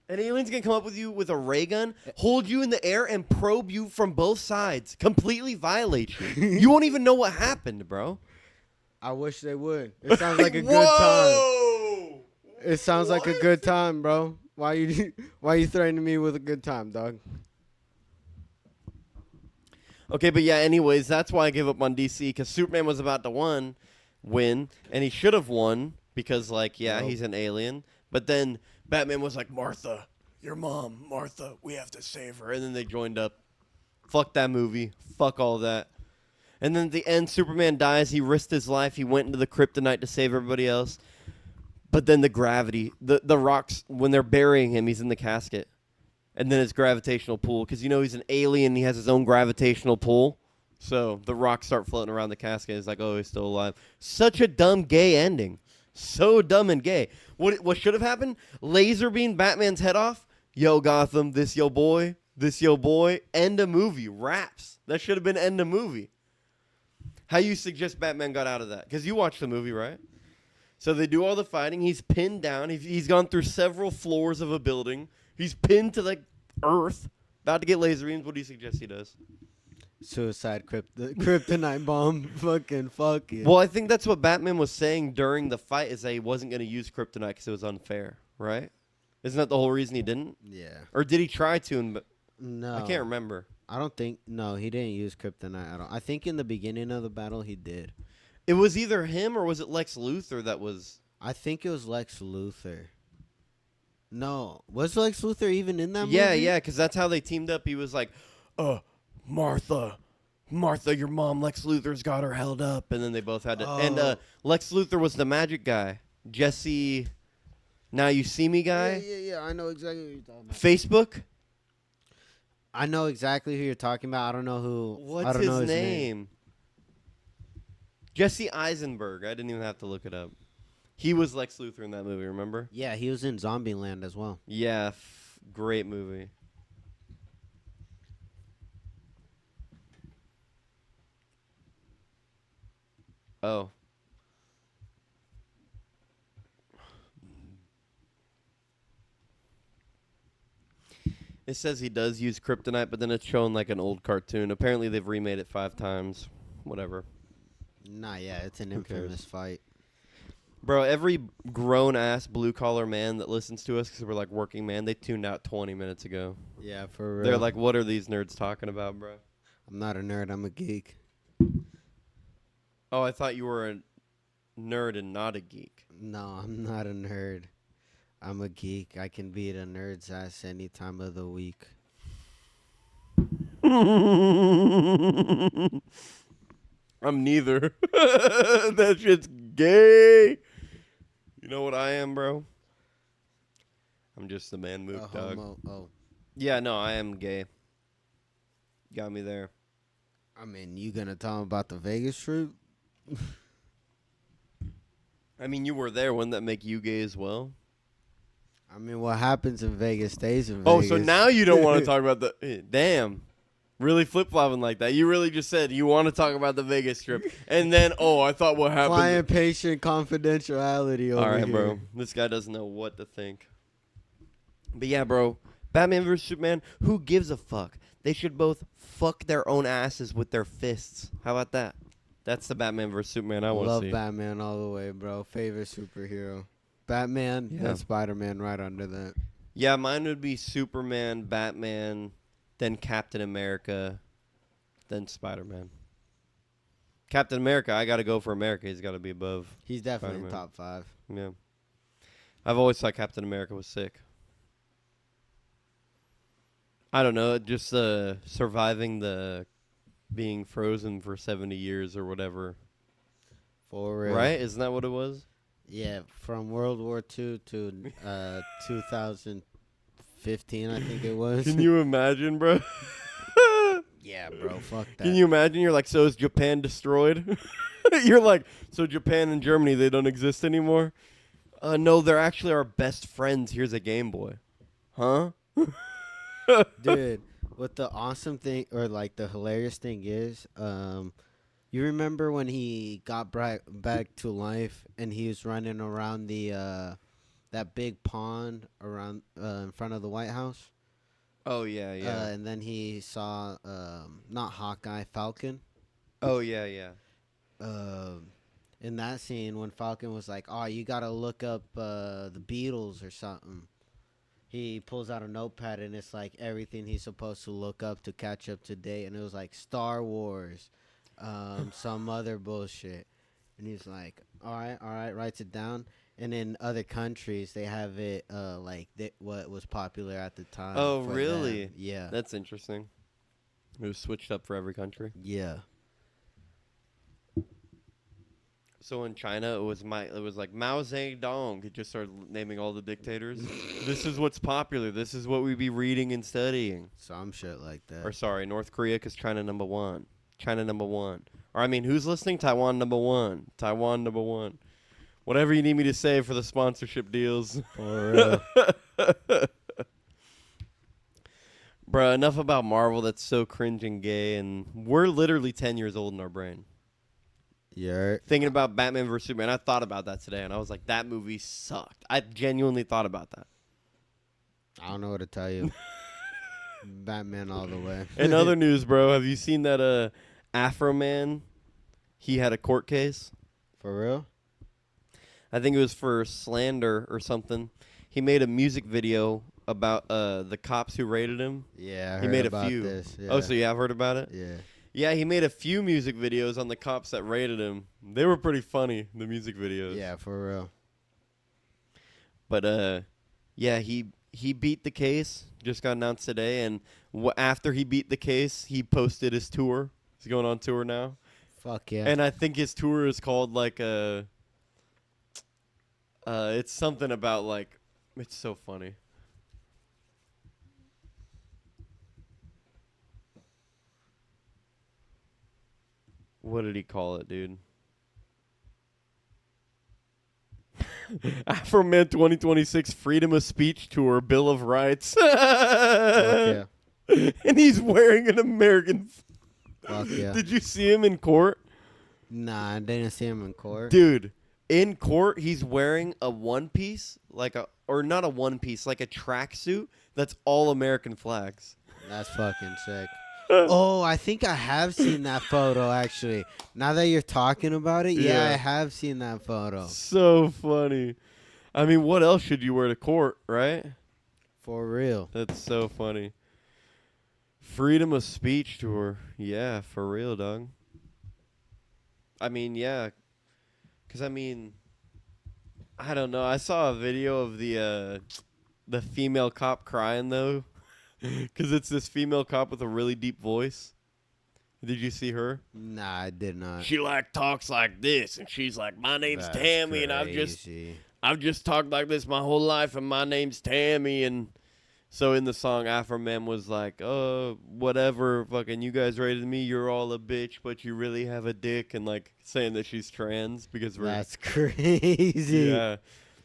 An alien's going to come up with you with a ray gun, hold you in the air, and probe you from both sides. Completely violate you. You won't even know what happened, bro. I wish they would. It sounds like a good time. It sounds like a good time, bro. Why you threatening me with a good time, dog? Okay, but yeah, anyways, that's why I gave up on DC, because Superman was about to win, and he should have won, because, he's an alien. But then Batman was like, Martha, your mom, Martha, we have to save her. And then they joined up. Fuck that movie. Fuck all that. And then at the end, Superman dies. He risked his life. He went into the kryptonite to save everybody else. But then the gravity, the rocks, when they're burying him, he's in the casket. And then his gravitational pull, because he's an alien. He has his own gravitational pull. So the rocks start floating around the casket. It's like, oh, he's still alive. Such a dumb gay ending. So dumb and gay. What should have happened? Laser beam Batman's head off. Yo, Gotham, this yo boy. This yo boy. End of movie. Raps. That should have been end of movie. How you suggest Batman got out of that? Because you watched the movie, right? So they do all the fighting. He's pinned down. He's gone through several floors of a building. He's pinned to the earth, about to get laser beams. What do you suggest he does? Suicide kryptonite bomb. Fucking fuck it. Well, I think that's what Batman was saying during the fight, is that he wasn't going to use kryptonite because it was unfair, right? Isn't that the whole reason he didn't? Yeah. Or did he try to? No. I can't remember. I don't think. No, he didn't use kryptonite at all. I think in the beginning of the battle he did. It was either him or was it Lex Luthor that was? I think it was Lex Luthor. No. Was Lex Luthor even in that movie? Yeah, because that's how they teamed up. He was like, Martha, your mom, Lex Luthor's got her held up. And then they both had to. Oh. And Lex Luthor was the magic guy. Jesse. Now You See Me guy. Yeah. I know exactly who you're talking about. Facebook. I know exactly who you're talking about. I don't know who. What's I don't his know name? Jesse Eisenberg. I didn't even have to look it up. He was Lex Luthor in that movie, remember? Yeah, he was in Zombieland as well. Yeah, great movie. Oh. It says he does use kryptonite, but then it's shown like an old cartoon. Apparently they've remade it 5 times. Whatever. Nah, yeah, it's an Who cares? infamous fight. Bro, every grown-ass blue-collar man that listens to us, because we're like working man, they tuned out 20 minutes ago. Yeah, for real. They're like, what are these nerds talking about, bro? I'm not a nerd. I'm a geek. Oh, I thought you were a nerd and not a geek. No, I'm not a nerd. I'm a geek. I can beat a nerd's ass any time of the week. I'm neither. That shit's gay. You know what I am, bro? I'm just the man mook, dog. Homo. Oh. Yeah, no, I am gay. Got me there. I mean, you gonna tell him about the Vegas trip? I mean, you were there. Wouldn't that make you gay as well? I mean, what happens in Vegas stays in Oh, Vegas. so now you don't want to talk about the... Damn. Really flip-flopping like that. You really just said you want to talk about the Vegas trip. And then, I thought what happened... Client patient confidentiality over All right, here. bro. This guy doesn't know what to think. But yeah, bro. Batman vs. Superman, who gives a fuck? They should both fuck their own asses with their fists. How about that? That's the Batman vs. Superman I want to see. Love Batman all the way, bro. Favorite superhero. Batman and Spider-Man right under that. Yeah, mine would be Superman, Batman, then Captain America, then Spider-Man. Captain America, I got to go for America. He's got to be above. He's definitely in Spider-Man. top 5. Yeah. I've always thought Captain America was sick. I don't know, just surviving the being frozen for 70 years or whatever. For real. Right? Isn't that what it was? Yeah, from World War II to 2015, I think it was. Can you imagine, bro? Yeah, bro, fuck that. Can you imagine? You're like, so is Japan destroyed? You're like, so Japan and Germany, they don't exist anymore? No, they're actually our best friends. Here's a Game Boy. Huh? Dude, what the awesome thing, or like the hilarious thing is, you remember when he got back to life and he was running around the that big pond around in front of the White House? Oh, yeah. And then he saw not Hawkeye, Falcon. Oh, yeah. In that scene when Falcon was like, "Oh, you gotta look up the Beatles or something," he pulls out a notepad and it's like everything he's supposed to look up to catch up to date, and it was like Star Wars, some other bullshit, and he's like, all right, writes it down. And in other countries, they have it what was popular at the time. Oh, for really? them. Yeah. That's interesting. It was switched up for every country. Yeah. So in China, it was like Mao Zedong. He just started naming all the dictators. This is what's popular. This is what we be reading and studying. Some shit like that. Or sorry, North Korea, because China number one. China number one. Or I mean, who's listening? Taiwan number one. Taiwan number one. Whatever you need me to say for the sponsorship deals. For real. Bruh, enough about Marvel. That's so cringe and gay. And we're literally 10 years old in our brain. Yeah. Thinking about Batman vs. Superman. I thought about that today, and I was like, that movie sucked. I genuinely thought about that. I don't know what to tell you. Batman all the way. In other news, bro, have you seen that Afroman? He had a court case. For real? I think it was for slander or something. He made a music video about the cops who raided him. Yeah, I heard he made about a few. This. Yeah. Oh, so you have heard about it? Yeah. Yeah, he made a few music videos on the cops that raided him. They were pretty funny, the music videos. Yeah, for real. But yeah, he beat the case. Just got announced today, and after he beat the case, he posted his tour. He's going on tour now. Fuck yeah. And I think his tour is called like it's something about like It's so funny. What did he call it, dude? Afroman 2026 Freedom of Speech Tour Bill of Rights. Fuck yeah. And he's wearing an American. Fuck yeah. Did you see him in court? Nah, I didn't see him in court. Dude, in court, he's wearing a one piece, or not a one piece, like a tracksuit that's all American flags. That's fucking sick. Oh, I think I have seen that photo, actually. Now that you're talking about it, yeah, I have seen that photo. So funny. I mean, what else should you wear to court, right? For real. That's so funny. Freedom of Speech Tour. Yeah, for real, dog. I mean, yeah. Because, I mean, I don't know. I saw a video of the female cop crying, though. Because it's this female cop with a really deep voice. Did you see her? Nah, I did not. She talks like this, and she's like, "My name's Tammy, and I've just talked like this my whole life, and my name's Tammy." And so in the song, Afroman was like, "Oh, whatever, fucking you guys rated me, you're all a bitch, but you really have a dick," and saying that she's trans because we're. That's crazy. Yeah.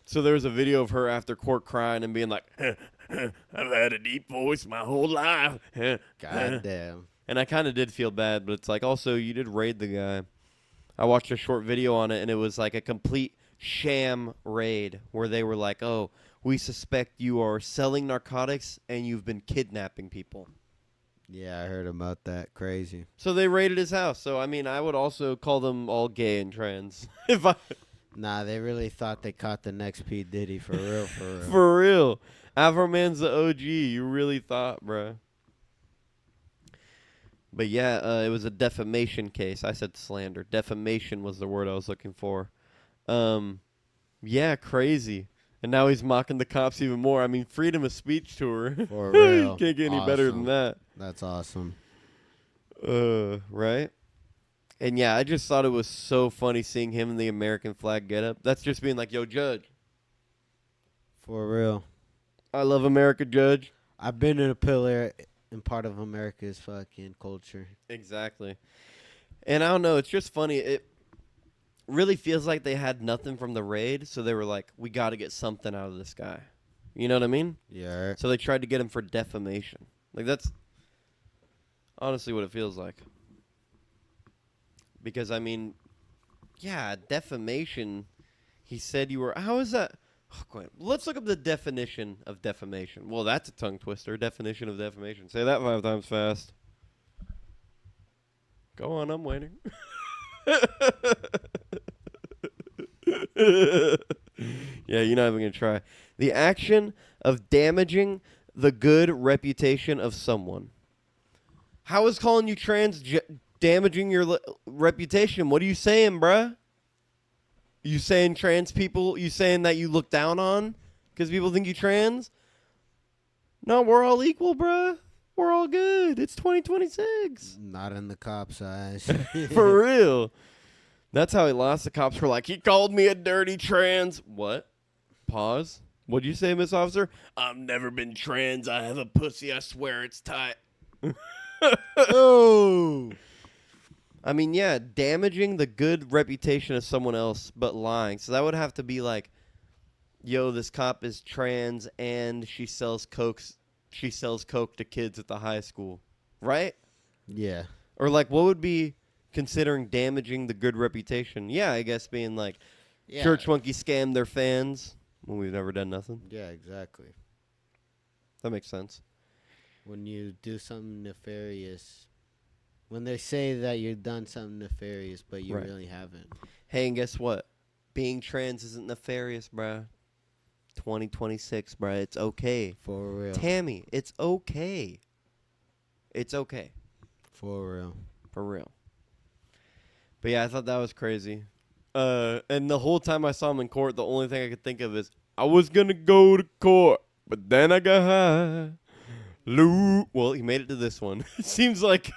So there was a video of her after court crying and being like, "I've had a deep voice my whole life." God damn. And I kind of did feel bad, but it's like, also, you did raid the guy. I watched a short video on it, and it was like a complete sham raid where they were like, "Oh, we suspect you are selling narcotics and you've been kidnapping people." Yeah, I heard about that. Crazy. So they raided his house. So, I mean, I would also call them all gay and trans. Nah, they really thought they caught the next P. Diddy, for real, for real. For real. Afroman's the OG. You really thought, bruh. But yeah, it was a defamation case. I said slander. Defamation was the word I was looking for. Yeah, crazy. And now he's mocking the cops even more. I mean, freedom of speech tour. For real. Can't get any better than that. That's awesome. Right? And yeah, I just thought it was so funny seeing him in the American flag getup. That's just being like, "Yo, Judge." For real. I love America, Judge. I've been in a pillar and part of America's fucking culture. Exactly. And I don't know, it's just funny. It really feels like they had nothing from the raid, so they were like, "We got to get something out of this guy." You know what I mean? Yeah. So they tried to get him for defamation. That's honestly what it feels like. Because, I mean, yeah, defamation, he said you were... How is that? Oh, go ahead. Let's look up the definition of defamation. Well, that's a tongue twister. Definition of defamation. Say that 5 times fast. Go on, I'm waiting. Yeah, you're not even going to try. The action of damaging the good reputation of someone. How is calling you trans damaging your reputation? What are you saying, bruh? You saying trans people, you saying that you look down on because people think you trans? No, we're all equal, bruh. We're all good. It's 2026. Not in the cops' eyes. For real. That's how he lost. The cops were like, "He called me a dirty trans." What? Pause. What'd you say, Miss Officer? "I've never been trans. I have a pussy. I swear it's tight." Oh. I mean, yeah, damaging the good reputation of someone else, but lying. So that would have to be like, "Yo, this cop is trans and she sells coke. She sells coke to kids at the high school," right? Yeah. Or like, what would be considering damaging the good reputation? Yeah, I guess being like, ChurchMunky scammed their fans when we've never done nothing. Yeah, exactly. That makes sense. When you do something nefarious, when they say that you've done something nefarious, but you really haven't. Hey, and guess what? Being trans isn't nefarious, bruh. 2026, bruh. It's okay. For real. Tammy, it's okay. It's okay. For real. For real. But yeah, I thought that was crazy. And the whole time I saw him in court, the only thing I could think of is, I was going to go to court, but then I got high. Well, he made it to this one. It seems like...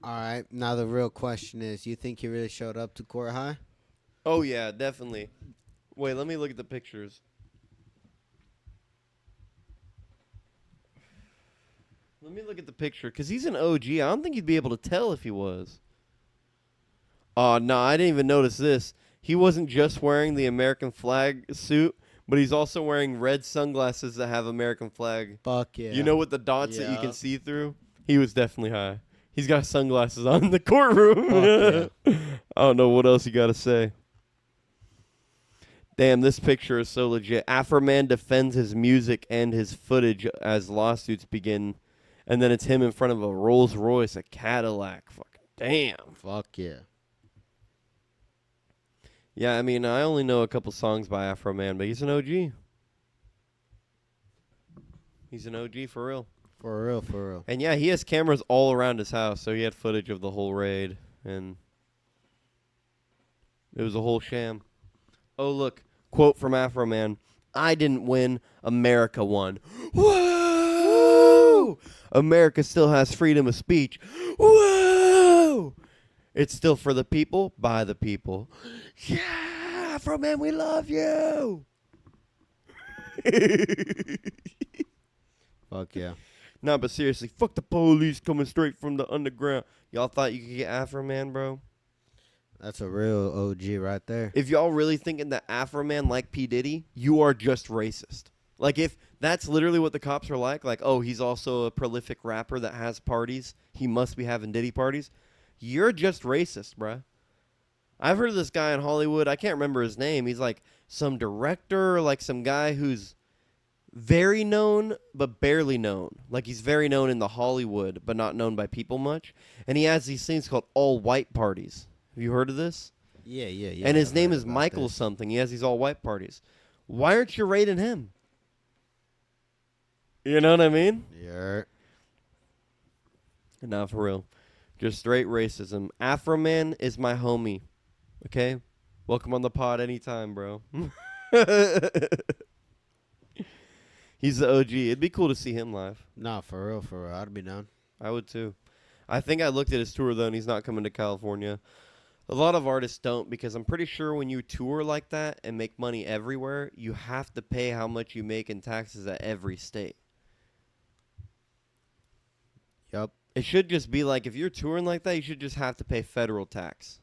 All right. Now the real question is, you think he really showed up to court high? Oh, yeah, definitely. Wait, let me look at the pictures. Let me look at the picture, because he's an OG. I don't think you'd be able to tell if he was. Oh, no, I didn't even notice this. He wasn't just wearing the American flag suit, but he's also wearing red sunglasses that have American flag. Fuck yeah. You know, with the dots that you can see through? He was definitely high. He's got sunglasses on in the courtroom. Fuck yeah. I don't know what else you got to say. Damn, this picture is so legit. Afroman defends his music and his footage as lawsuits begin. And then it's him in front of a Rolls Royce, a Cadillac. Fucking damn. Fuck yeah. Yeah, I mean, I only know a couple songs by Afroman, but he's an OG. He's an OG for real. For real, for real. And yeah, he has cameras all around his house, so he had footage of the whole raid, and it was a whole sham. Oh, look, quote from Afroman, "I didn't win, America won." Whoa! America still has freedom of speech. Whoa! It's still for the people, by the people. Yeah, Afroman, we love you. Fuck yeah. Nah, but seriously, fuck the police coming straight from the underground. Y'all thought you could get Afroman, bro? That's a real OG right there. If y'all really thinking that Afroman like P. Diddy, you are just racist. Like, if that's literally what the cops are like, oh, he's also a prolific rapper that has parties, he must be having Diddy parties, you're just racist, bruh. I've heard of this guy in Hollywood. I can't remember his name. He's like some director, like some guy who's very known but barely known. Like, he's very known in the Hollywood but not known by people much. And he has these things called all-white parties. Have you heard of this? Yeah. And his name is Michael something. He has these all-white parties. Why aren't you raiding him? You know what I mean? Yeah. Not for real. Just straight racism. Afroman is my homie. Okay? Welcome on the pod anytime, bro. He's the OG. It'd be cool to see him live. Nah, for real. I'd be down. I would too. I think I looked at his tour, though, and he's not coming to California. A lot of artists don't, because I'm pretty sure when you tour like that and make money everywhere, you have to pay how much you make in taxes at every state. Yup. It should just be like, if you're touring like that, you should just have to pay federal tax.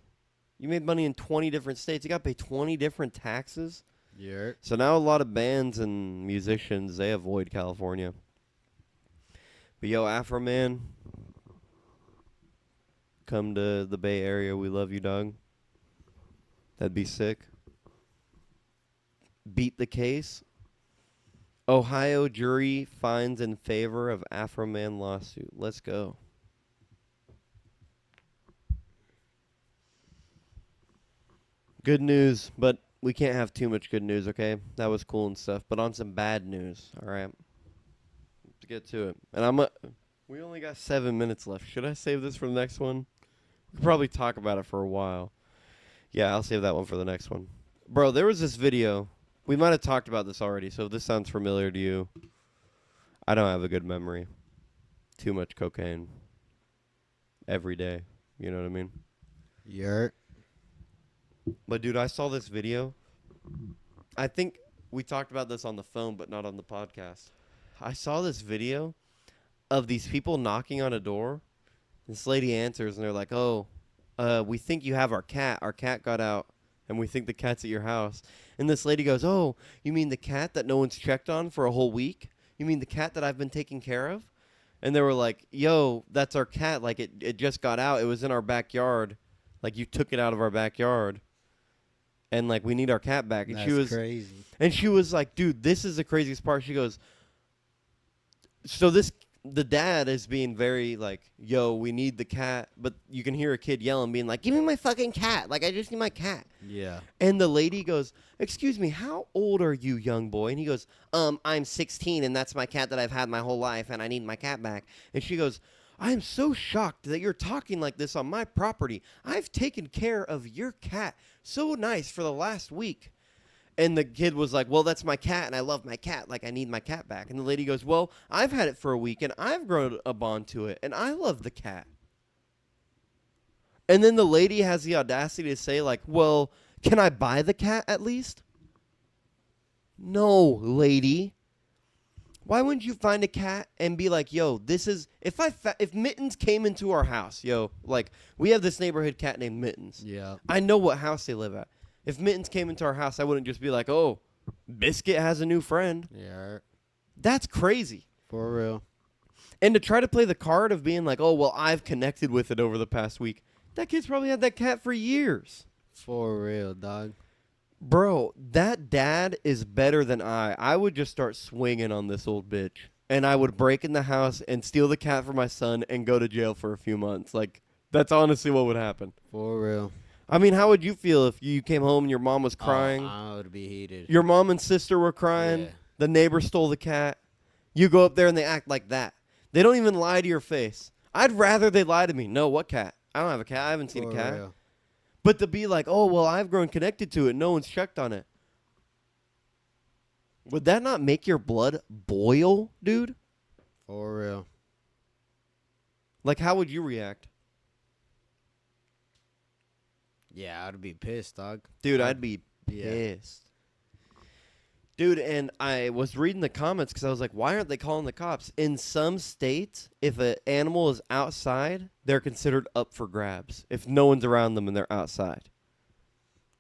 You made money in 20 different states. You got to pay 20 different taxes? Yeah. So now a lot of bands and musicians, they avoid California. But yo, Afroman, come to the Bay Area. We love you, dog. That'd be sick. Beat the case. Ohio jury finds in favor of Afroman lawsuit. Let's go. Good news, but we can't have too much good news, okay? That was cool and stuff. But on some bad news, all right? Let's get to it. And we only got 7 minutes left. Should I save this for the next one? We could probably talk about it for a while. Yeah, I'll save that one for the next one. Bro, there was this video. We might have talked about this already, so if this sounds familiar to you, I don't have a good memory. Too much cocaine. Every day. You know what I mean? Yeah. But, dude, I saw this video. I think we talked about this on the phone, but not on the podcast. I saw this video of these people knocking on a door. This lady answers, and they're like, "Oh, we think you have our cat. Our cat got out, and we think the cat's at your house." And this lady goes, "Oh, you mean the cat that no one's checked on for a whole week? You mean the cat that I've been taking care of?" And they were like, "Yo, that's our cat. Like, it just got out. It was in our backyard. Like, you took it out of our backyard. And, like, we need our cat back." And That's crazy. And she was like, "Dude, this is the craziest part." She goes, the dad is being very like, "Yo, we need the cat." But you can hear a kid yelling, being like, "Give me my fucking cat. Like, I just need my cat." Yeah. And the lady goes, "Excuse me, how old are you, young boy?" And he goes, "I'm 16, and that's my cat that I've had my whole life, and I need my cat back." And she goes, "I am so shocked that you're talking like this on my property. I've taken care of your cat so nice for the last week." And the kid was like, "Well, that's my cat, and I love my cat. Like, I need my cat back." And the lady goes, "Well, I've had it for a week, and I've grown a bond to it, and I love the cat." And then the lady has the audacity to say, like, "Well, can I buy the cat at least?" No, lady. Why wouldn't you find a cat and be like, yo, this is if Mittens came into our house, yo, like we have this neighborhood cat named Mittens. Yeah. I know what house they live at. If Mittens came into our house, I wouldn't just be like, oh, Biscuit has a new friend. Yeah. That's crazy. For real. And to try to play the card of being like, oh, well, I've connected with it over the past week. That kid's probably had that cat for years. For real, dog. Bro, that dad is better than I. I would just start swinging on this old bitch. And I would break in the house and steal the cat for my son and go to jail for a few months. Like, that's honestly what would happen. For real. I mean, how would you feel if you came home and your mom was crying? I would be heated. Your mom and sister were crying. Yeah. The neighbor stole the cat. You go up there and they act like that. They don't even lie to your face. I'd rather they lie to me. No, what cat? I don't have a cat. I haven't seen a cat. Real. But to be like, oh, well, I've grown connected to it. No one's checked on it. Would that not make your blood boil, dude? For real. Like, how would you react? Yeah, I'd be pissed, dog. Dude, I'd be pissed. Dude, and I was reading the comments because I was like, why aren't they calling the cops? In some states, if an animal is outside, they're considered up for grabs if no one's around them and they're outside.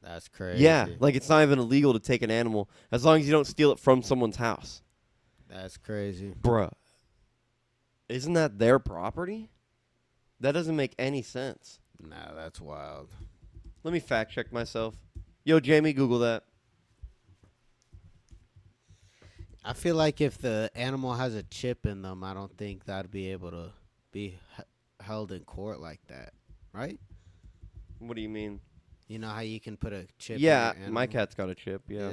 That's crazy. Yeah, like it's not even illegal to take an animal as long as you don't steal it from someone's house. That's crazy. Bruh. Isn't that their property? That doesn't make any sense. Nah, that's wild. Let me fact check myself. Yo, Jamie, Google that. I feel like if the animal has a chip in them, I don't think that'd be able to be held in court like that, right? What do you mean? You know how you can put a chip in Yeah, your my animal? cat's got a chip, yeah.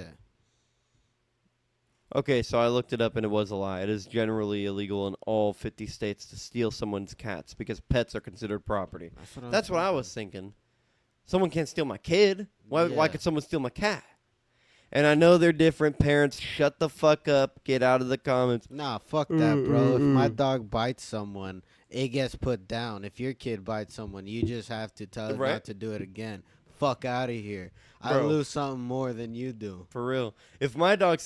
Okay, so I looked it up and it was a lie. It is generally illegal in all 50 states to steal someone's cats because pets are considered property. That's what I was thinking. Someone can't steal my kid. Why Yeah. could someone steal my cat? And I know they're different. Parents, shut the fuck up. Get out of the comments. Nah, fuck that, bro. If my dog bites someone, it gets put down. If your kid bites someone, you just have to tell it Right. not to do it again. Fuck out of here. I Bro. lose something more than you do. For real. If my dog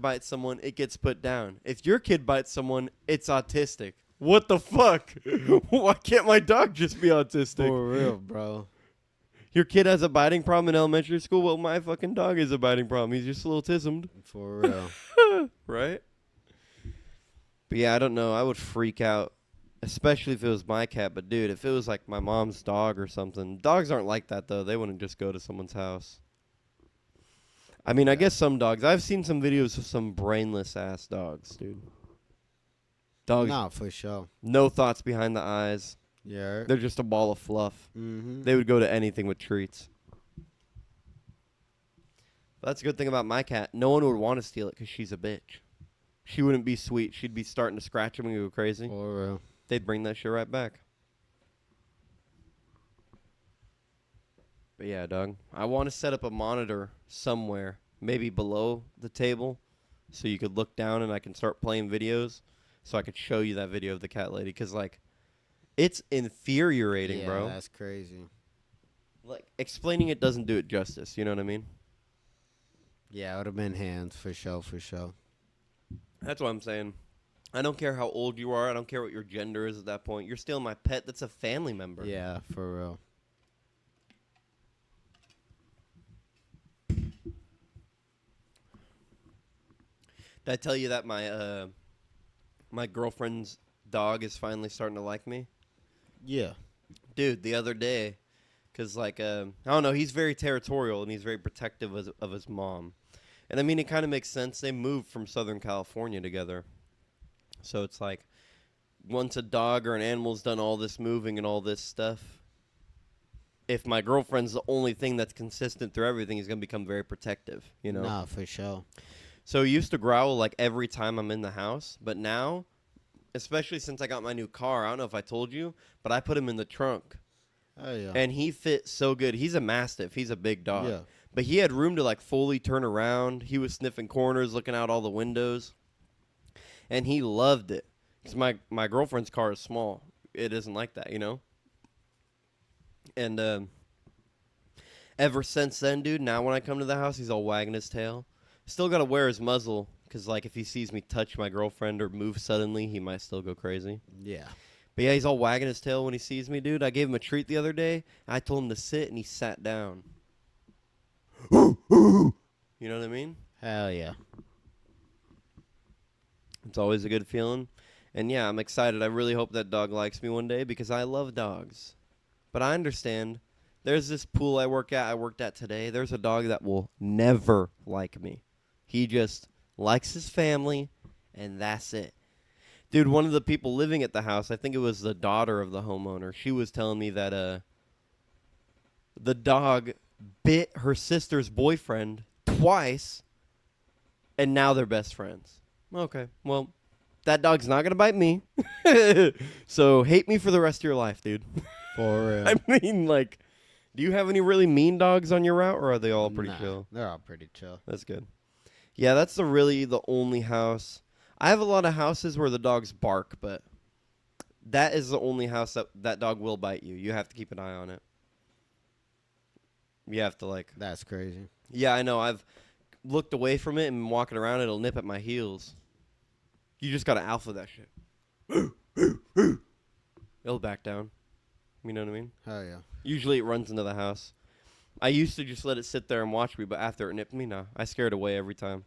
bites someone, it gets put down. If your kid bites someone, it's autistic. What the fuck? Why can't my dog just be autistic? For real, bro. Your kid has a biting problem in elementary school? Well, my fucking dog has a biting problem. He's just a little tismed. For real. Right? But yeah, I don't know. I would freak out. Especially if it was my cat. But dude, if it was like my mom's dog or something. Dogs aren't like that though. They wouldn't just go to someone's house. I mean, I guess some dogs. I've seen some videos of some brainless ass dogs, dude. Dogs. Nah, for sure. No thoughts behind the eyes. Yeah. They're just a ball of fluff. Mm-hmm. They would go to anything with treats. But that's a good thing about my cat. No one would want to steal it because she's a bitch. She wouldn't be sweet. She'd be starting to scratch them and go crazy. For real. They'd bring that shit right back. But yeah, dog. I want to set up a monitor somewhere, maybe below the table, so you could look down and I can start playing videos so I could show you that video of the cat lady. Because, like, it's infuriating, Yeah, bro. that's crazy. Like, explaining it doesn't do it justice. You know what I mean? Yeah, it would have been hands, for sure, for sure. That's what I'm saying. I don't care how old you are. I don't care what your gender is at that point. You're still my pet. That's a family member. Yeah, for real. Did I tell you that my girlfriend's dog is finally starting to like me? Yeah. Dude, the other day, because, like, I don't know, he's very territorial and he's very protective of his mom. And, I mean, it kind of makes sense. They moved from Southern California together. So it's like, once a dog or an animal's done all this moving and all this stuff, if my girlfriend's the only thing that's consistent through everything, he's going to become very protective, you know? Nah, for sure. So he used to growl, like, every time I'm in the house. But now, especially since I got my new car, I don't know if I told you, but I put him in the trunk. Oh, yeah. And he fit so good. He's a mastiff. He's a big dog. Yeah. But he had room to, like, fully turn around. He was sniffing corners, looking out all the windows. And he loved it. Because my girlfriend's car is small. It isn't like that, you know? And ever since then, dude, now when I come to the house, he's all wagging his tail. Still got to wear his muzzle Because, like, if he sees me touch my girlfriend or move suddenly, he might still go crazy. Yeah. But, yeah, he's all wagging his tail when he sees me, dude. I gave him a treat the other day. I told him to sit, and he sat down. You know what I mean? Hell yeah. It's always a good feeling. And, yeah, I'm excited. I really hope that dog likes me one day because I love dogs. But I understand. There's this pool I worked at today. There's a dog that will never like me. He just likes his family, and that's it. Dude, one of the people living at the house, I think it was the daughter of the homeowner, she was telling me that the dog bit her sister's boyfriend twice, and now they're best friends. Okay, well, that dog's not going to bite me. So hate me for the rest of your life, dude. For real. I mean, like, do you have any really mean dogs on your route, or are they all pretty chill? They're all pretty chill. That's good. Yeah, that's the only house. I have a lot of houses where the dogs bark, but that is the only house that dog will bite you. You have to keep an eye on it. You have to, like... That's crazy. Yeah, I know. I've looked away from it and walking around, it'll nip at my heels. You just got to alpha that shit. It'll back down. You know what I mean? Hell yeah. Usually it runs into the house. I used to just let it sit there and watch me, but after it nipped me, nah. I scare it away every time.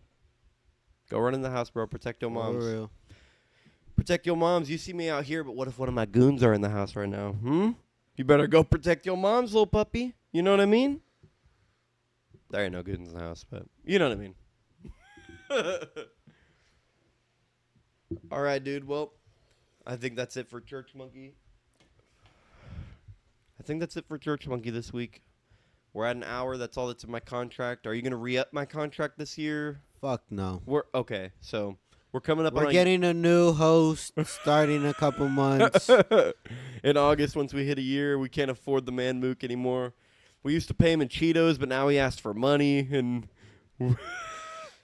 Go run in the house, bro. Protect your moms. For real. Protect your moms. You see me out here, but what if one of my goons are in the house right now? You better go protect your moms, little puppy. You know what I mean? There ain't no goons in the house, but you know what I mean. All right, dude. Well, I think that's it for ChurchMunky. This week. We're at an hour. That's all that's in my contract. Are you going to re-up my contract this year? Fuck no. Okay, so we're coming up We're on getting a new host starting in a couple months. in August. Once we hit a year, we can't afford the Man Mook anymore. We used to pay him in Cheetos, but now he asked for money. And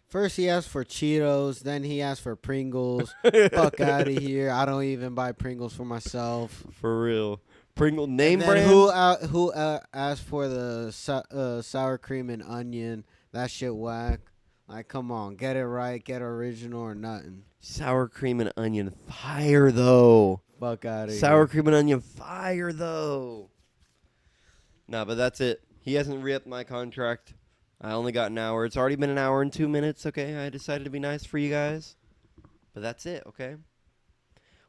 First he asked for Cheetos, then he asked for Pringles. Fuck out of here. I don't even buy Pringles for myself. For real. Pringle name and brand? Who asked for the sour cream and onion? That shit whack. Like, come on. Get it right. Get original or nothing. Sour cream and onion. Fire, though. Fuck out of here. Sour cream and onion. Fire, though. Nah, but that's it. He hasn't re-upped my contract. I only got an hour. It's already been an hour and 2 minutes, okay? I decided to be nice for you guys. But that's it, okay?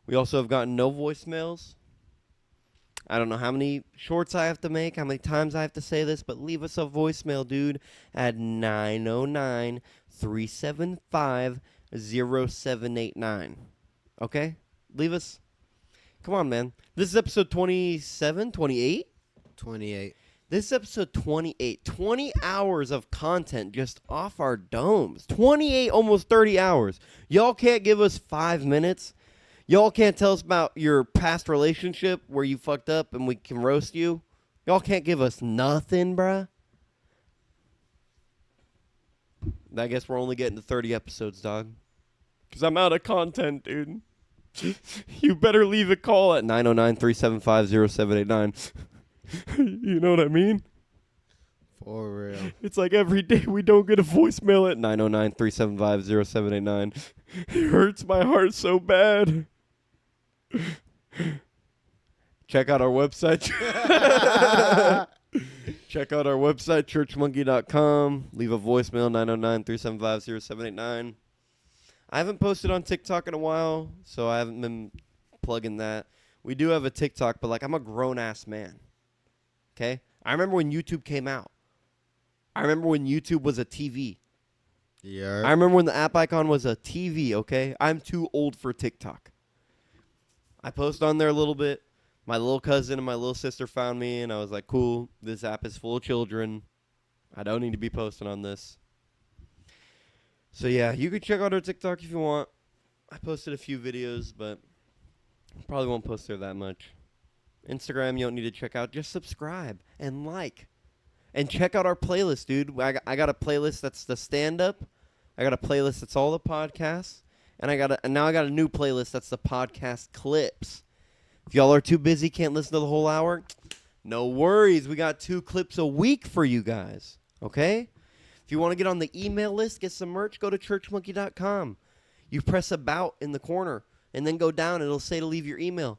We also have gotten no voicemails. I don't know how many shorts I have to make, how many times I have to say this, but leave us a voicemail, dude, at 909-375-0789. Okay? Leave us. Come on, man. This is episode 27, 28? 28. This is episode 28. 20 hours of content just off our domes. 28, almost 30 hours. Y'all can't give us 5 minutes. Y'all can't tell us about your past relationship where you fucked up and we can roast you. Y'all can't give us nothing, bruh. I guess we're only getting to 30 episodes, dog. Because I'm out of content, dude. You better leave a call at 909-375-0789. You know what I mean? For real. It's like every day we don't get a voicemail at 909-375-0789. It hurts my heart so bad. Check out our website. Check out our website, ChurchMunky.com. Leave a voicemail, 909-375-0789. I haven't posted on TikTok in a while, so I haven't been plugging that. We do have a TikTok, but, like, I'm a grown-ass man. Okay? I remember when YouTube came out. I remember when YouTube was a TV. Yeah. I remember when the app icon was a TV, okay? I'm too old for TikTok. I post on there a little bit. My little cousin and my little sister found me, and I was like, cool, this app is full of children. I don't need to be posting on this. So, yeah, you can check out our TikTok if you want. I posted a few videos, but probably won't post there that much. Instagram, you don't need to check out. Just subscribe and like. And check out our playlist, dude. I got a playlist that's the stand-up. I got a playlist that's all the podcasts. And now I got a new playlist that's the podcast clips. If y'all are too busy, can't listen to the whole hour, no worries. We got 2 clips a week for you guys, okay? If you want to get on the email list, get some merch, go to ChurchMunky.com. You press about in the corner, and then go down. It'll say to leave your email.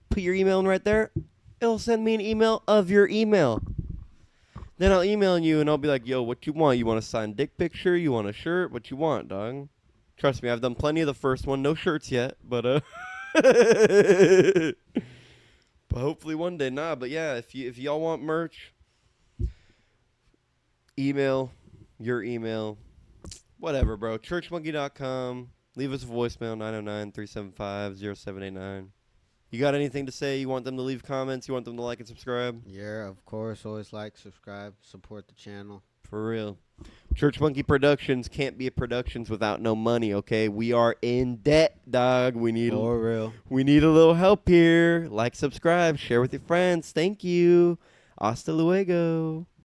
Put your email in right there. It'll send me an email of your email. Then I'll email you, and I'll be like, yo, what you want? You want a signed dick picture? You want a shirt? What you want, dog? Trust me, I've done plenty of the first one. No shirts yet, but but hopefully one day. Nah, but yeah, if y'all want merch, email, your email, whatever, bro. ChurchMunky.com. Leave us a voicemail, 909-375-0789. You got anything to say? You want them to leave comments? You want them to like and subscribe? Yeah, of course. Always like, subscribe, support the channel. For real. Church Monkey Productions can't be a productions without no money, okay? We are in debt, dog. We need For real. We need a little help here. Like, subscribe, share with your friends. Thank you. Hasta luego.